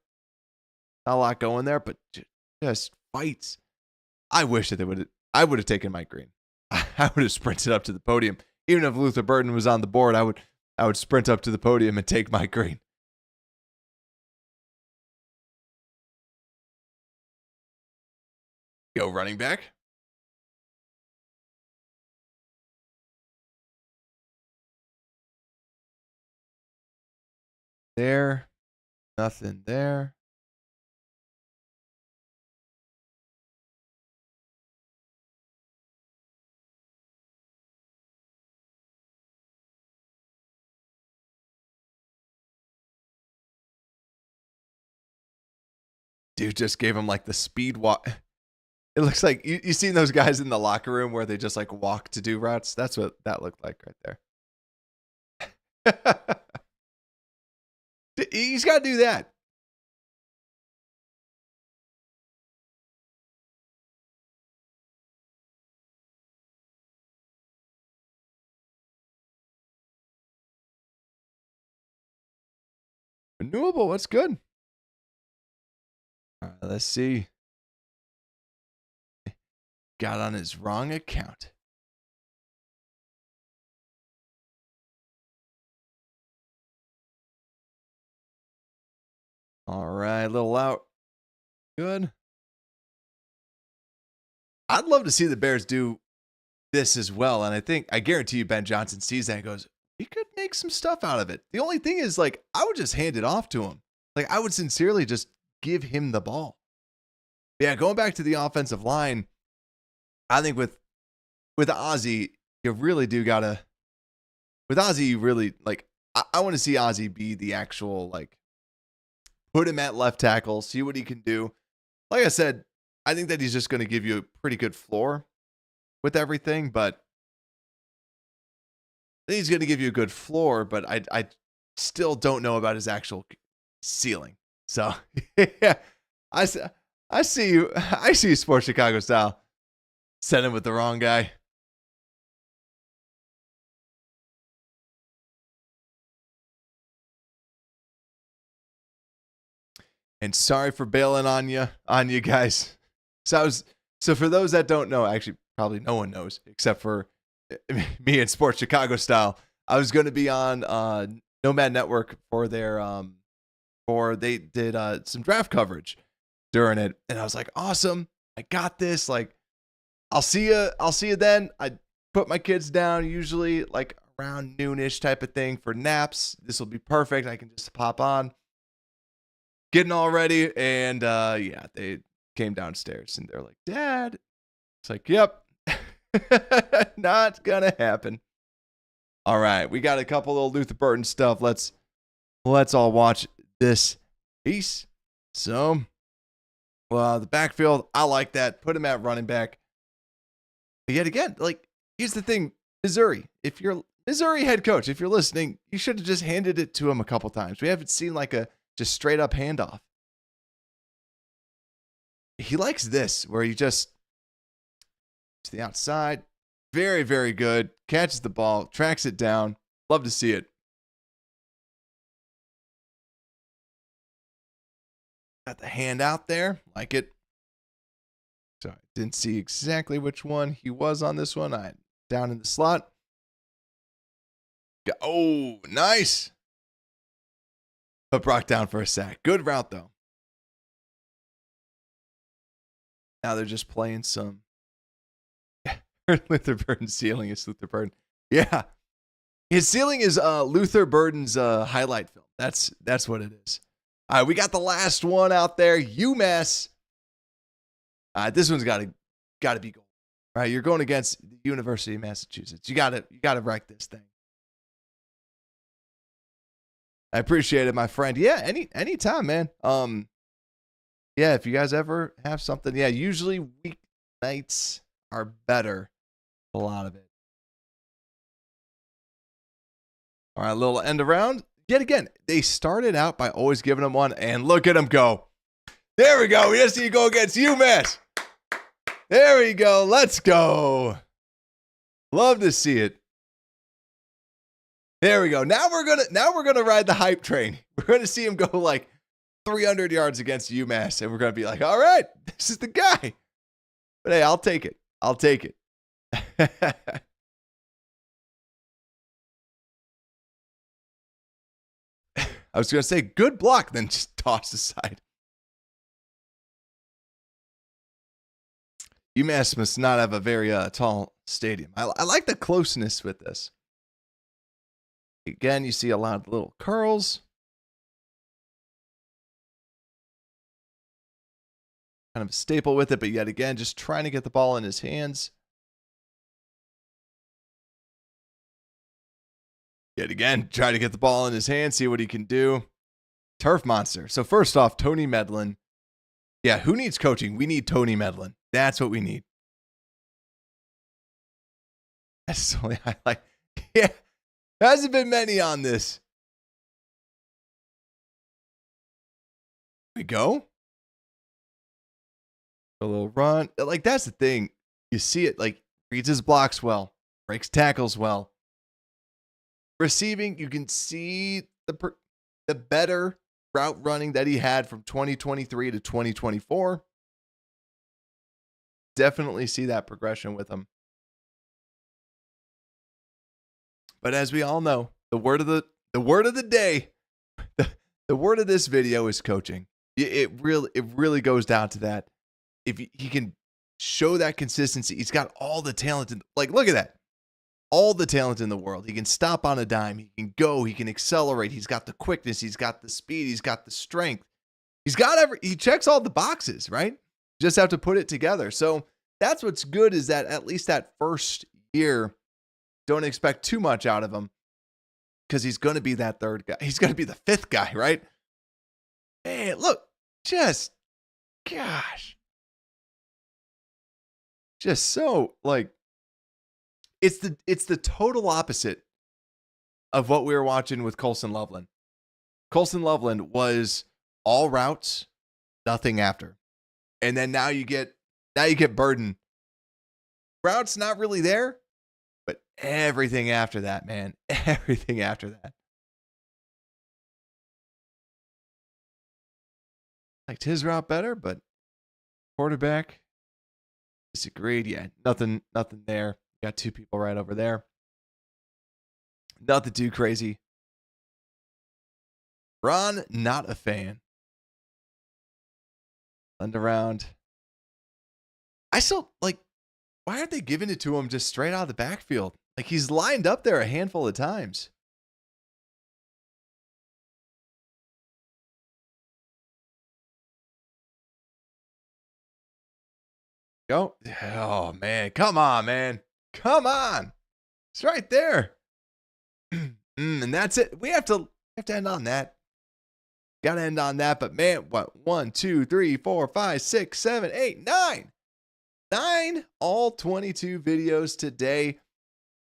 Speaker 2: Not a lot going there, but just fights. I wish that I would have taken Mike Green. I would have sprinted up to the podium. Even if Luther Burden was on the board, I would sprint up to the podium and take Mike Green. Go running back. There. Nothing there. Dude just gave him like the speed walk. It looks like you seen those guys in the locker room where they just like walk to do routes. That's what that looked like right there. He's got to do that. Renewable. That's good. All right, let's see. Got on his wrong account. All right, a little out. Good. I'd love to see the Bears do this as well. And I guarantee you Ben Johnson sees that and goes, we could make some stuff out of it. The only thing is, like, I would just hand it off to him. Like, I would sincerely just give him the ball. Yeah, going back to the offensive line, I think with Ozzie, you really do gotta. With Ozzie, you really like. I want to see Ozzie be the actual, like, put him at left tackle, see what he can do. Like I said, I think that he's just going to give you a pretty good floor with everything, but I think he's going to give you a good floor, but I still don't know about his actual ceiling. So yeah, I see you. I see you, Sports Chicago style. Send him with the wrong guy. And sorry for bailing on you guys. So for those that don't know, actually probably no one knows except for me and Sports Chicago style. I was going to be on Nomad Network for their they did some draft coverage during it, and I was like, awesome, I got this. Like, I'll see you then. I put my kids down usually like around noonish type of thing for naps. This will be perfect. I can just pop on. Getting all ready, and yeah, they came downstairs and they're like, Dad. It's like, yep, not gonna happen. All right, we got a couple of Luther Burton stuff. Let's all watch this piece. So, well, the backfield, I like that. Put him at running back. But yet again, like, here's the thing, Missouri. If you're Missouri head coach, if you're listening, you should have just handed it to him a couple times. We haven't seen like a just straight up handoff. He likes this, where he just to the outside. Very, very good. Catches the ball, tracks it down. Love to see it. Got the hand out there. Like it. So I didn't see exactly which one he was on this one. I down in the slot. Oh, nice. But Brock down for a sack. Good route, though. Now they're just playing some. Luther Burden's ceiling is Luther Burden. Yeah. His ceiling is Luther Burden's highlight film. That's what it is. All right, we got the last one out there. UMass. This one's got to be gold. All right, you're going against the University of Massachusetts. You got to wreck this thing. I appreciate it, my friend. Yeah, anytime, man. Yeah, if you guys ever have something, yeah, usually weeknights are better. A lot of it. All right, a little end around. Yet again, they started out by always giving them one, and look at them go. There we go. We just see you go against UMass. There we go. Let's go. Love to see it. There we go. Now we're gonna ride the hype train. We're gonna see him go like 300 yards against UMass, and we're gonna be like, all right, this is the guy. But hey, I'll take it. I'll take it. I was gonna say good block, then just toss aside. UMass must not have a very tall stadium. I like the closeness with this. Again, you see a lot of little curls. Kind of a staple with it, but yet again, just trying to get the ball in his hands. Yet again, try to get the ball in his hands, see what he can do. Turf monster. So first off, Tony Medlin. Yeah, who needs coaching? We need Tony Medlin. That's what we need. That's the only highlight. Yeah. There hasn't been many on this. Here we go. A little run. Like, that's the thing. You see it, like, reads his blocks well, breaks tackles well. Receiving, you can see the better route running that he had from 2023 to 2024. Definitely see that progression with him. But as we all know, the word of the day, the word of this video is coaching. It really goes down to that. If he can show that consistency, he's got all the talent. Look at that. All the talent in the world. He can stop on a dime. He can go. He can accelerate. He's got the quickness. He's got the speed. He's got the strength. He checks all the boxes, right? Just have to put it together. So that's what's good, is that at least that first year, don't expect too much out of him, because he's going to be that third guy. He's going to be the fifth guy, right? Man, look, just so it's the total opposite of what we were watching with Colson Loveland. Colson Loveland was all routes, nothing after. And then now you get Burden. Routes not really there, but everything after that, man. Everything after that. Liked his route better, but quarterback disagreed. Yeah, nothing there. Got two people right over there. Nothing too crazy. Ron, not a fan. End around. I still why aren't they giving it to him just straight out of the backfield? He's lined up there a handful of times. Go. Oh, man. Come on, man. Come on. It's right there. And that's it. We have to end on that. Got to end on that. But, man, what? 1, 2, 3, 4, 5, 6, 7, 8, 9. 9 all 22 videos today.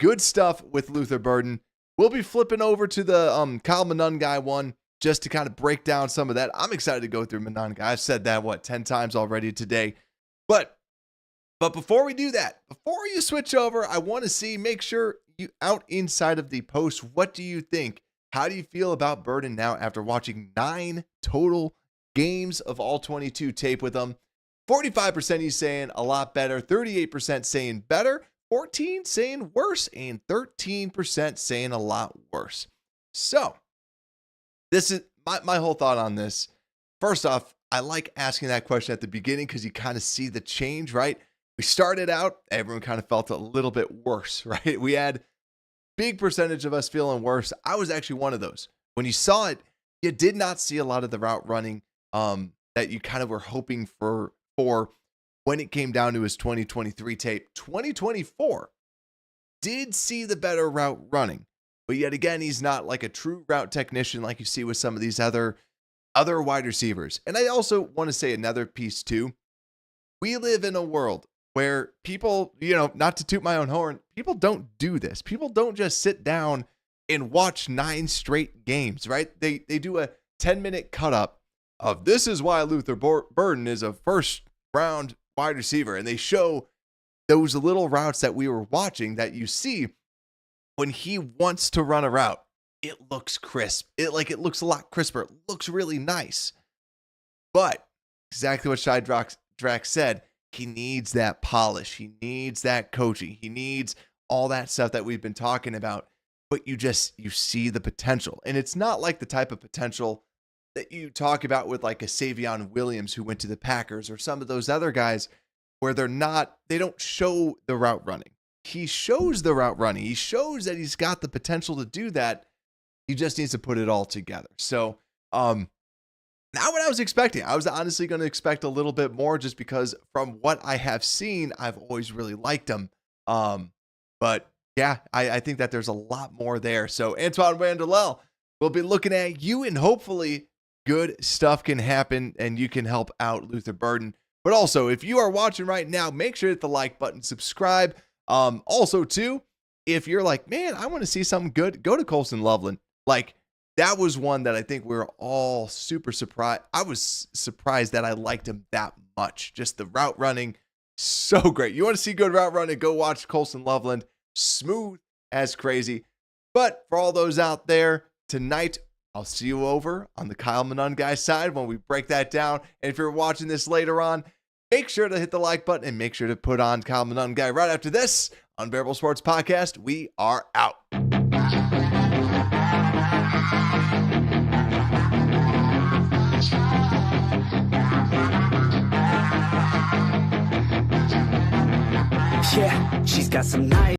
Speaker 2: Good stuff with Luther Burden. We'll be flipping over to the Kyle Monangai one just to kind of break down some of that. I'm excited to go through Monangai. I've said that, 10 times already today. But before we do that, before you switch over, I want to make sure you out inside of the post. What do you think? How do you feel about Burden now after watching 9 total games of all 22 tape with him? 45% he's saying a lot better, 38% saying better, 14% saying worse, and 13% saying a lot worse. So this is my whole thought on this. First off, I like asking that question at the beginning because you kind of see the change, right? We started out, everyone kind of felt a little bit worse, right? We had big percentage of us feeling worse. I was actually one of those. When you saw it, you did not see a lot of the route running that you kind of were hoping for when it came down to his 2023 tape. 2024 did see the better route running, but yet again, he's not like a true route technician like you see with some of these other wide receivers. And I also want to say another piece too. We live in a world where people, not to toot my own horn, people don't do this. People don't just sit down and watch 9 straight games, right? They do a 10-minute cut up of this is why Luther Burden is a first round wide receiver. And they show those little routes that we were watching that you see when he wants to run a route. It looks crisp. It looks a lot crisper. It looks really nice. But exactly what Shai Drax said, he needs that polish. He needs that coaching. He needs all that stuff that we've been talking about. But you see the potential. And it's not like the type of potential that you talk about with like a Savion Williams who went to the Packers or some of those other guys where they don't show the route running. He shows the route running. He shows that he's got the potential to do that. He just needs to put it all together. So, not what I was expecting. I was honestly going to expect a little bit more just because from what I have seen, I've always really liked him. But yeah, I think that there's a lot more there. So Antoine Vanderlell will be looking at you, and hopefully good stuff can happen and you can help out Luther Burden. But also, if you are watching right now, make sure to hit the like button, subscribe. Also too, if you're like, man, I want to see something good, go to Colson Loveland. That was one that I think we were all super surprised. I was surprised that I liked him that much. Just the route running, so great. You want to see good route running, go watch Colson Loveland. Smooth as crazy. But for all those out there, tonight, I'll see you over on the Kyle Manun guy side when we break that down. And if you're watching this later on, make sure to hit the like button and make sure to put on Kyle Manun guy right after this Unbearable Sports Podcast. We are out.
Speaker 3: Yeah, she's got some nice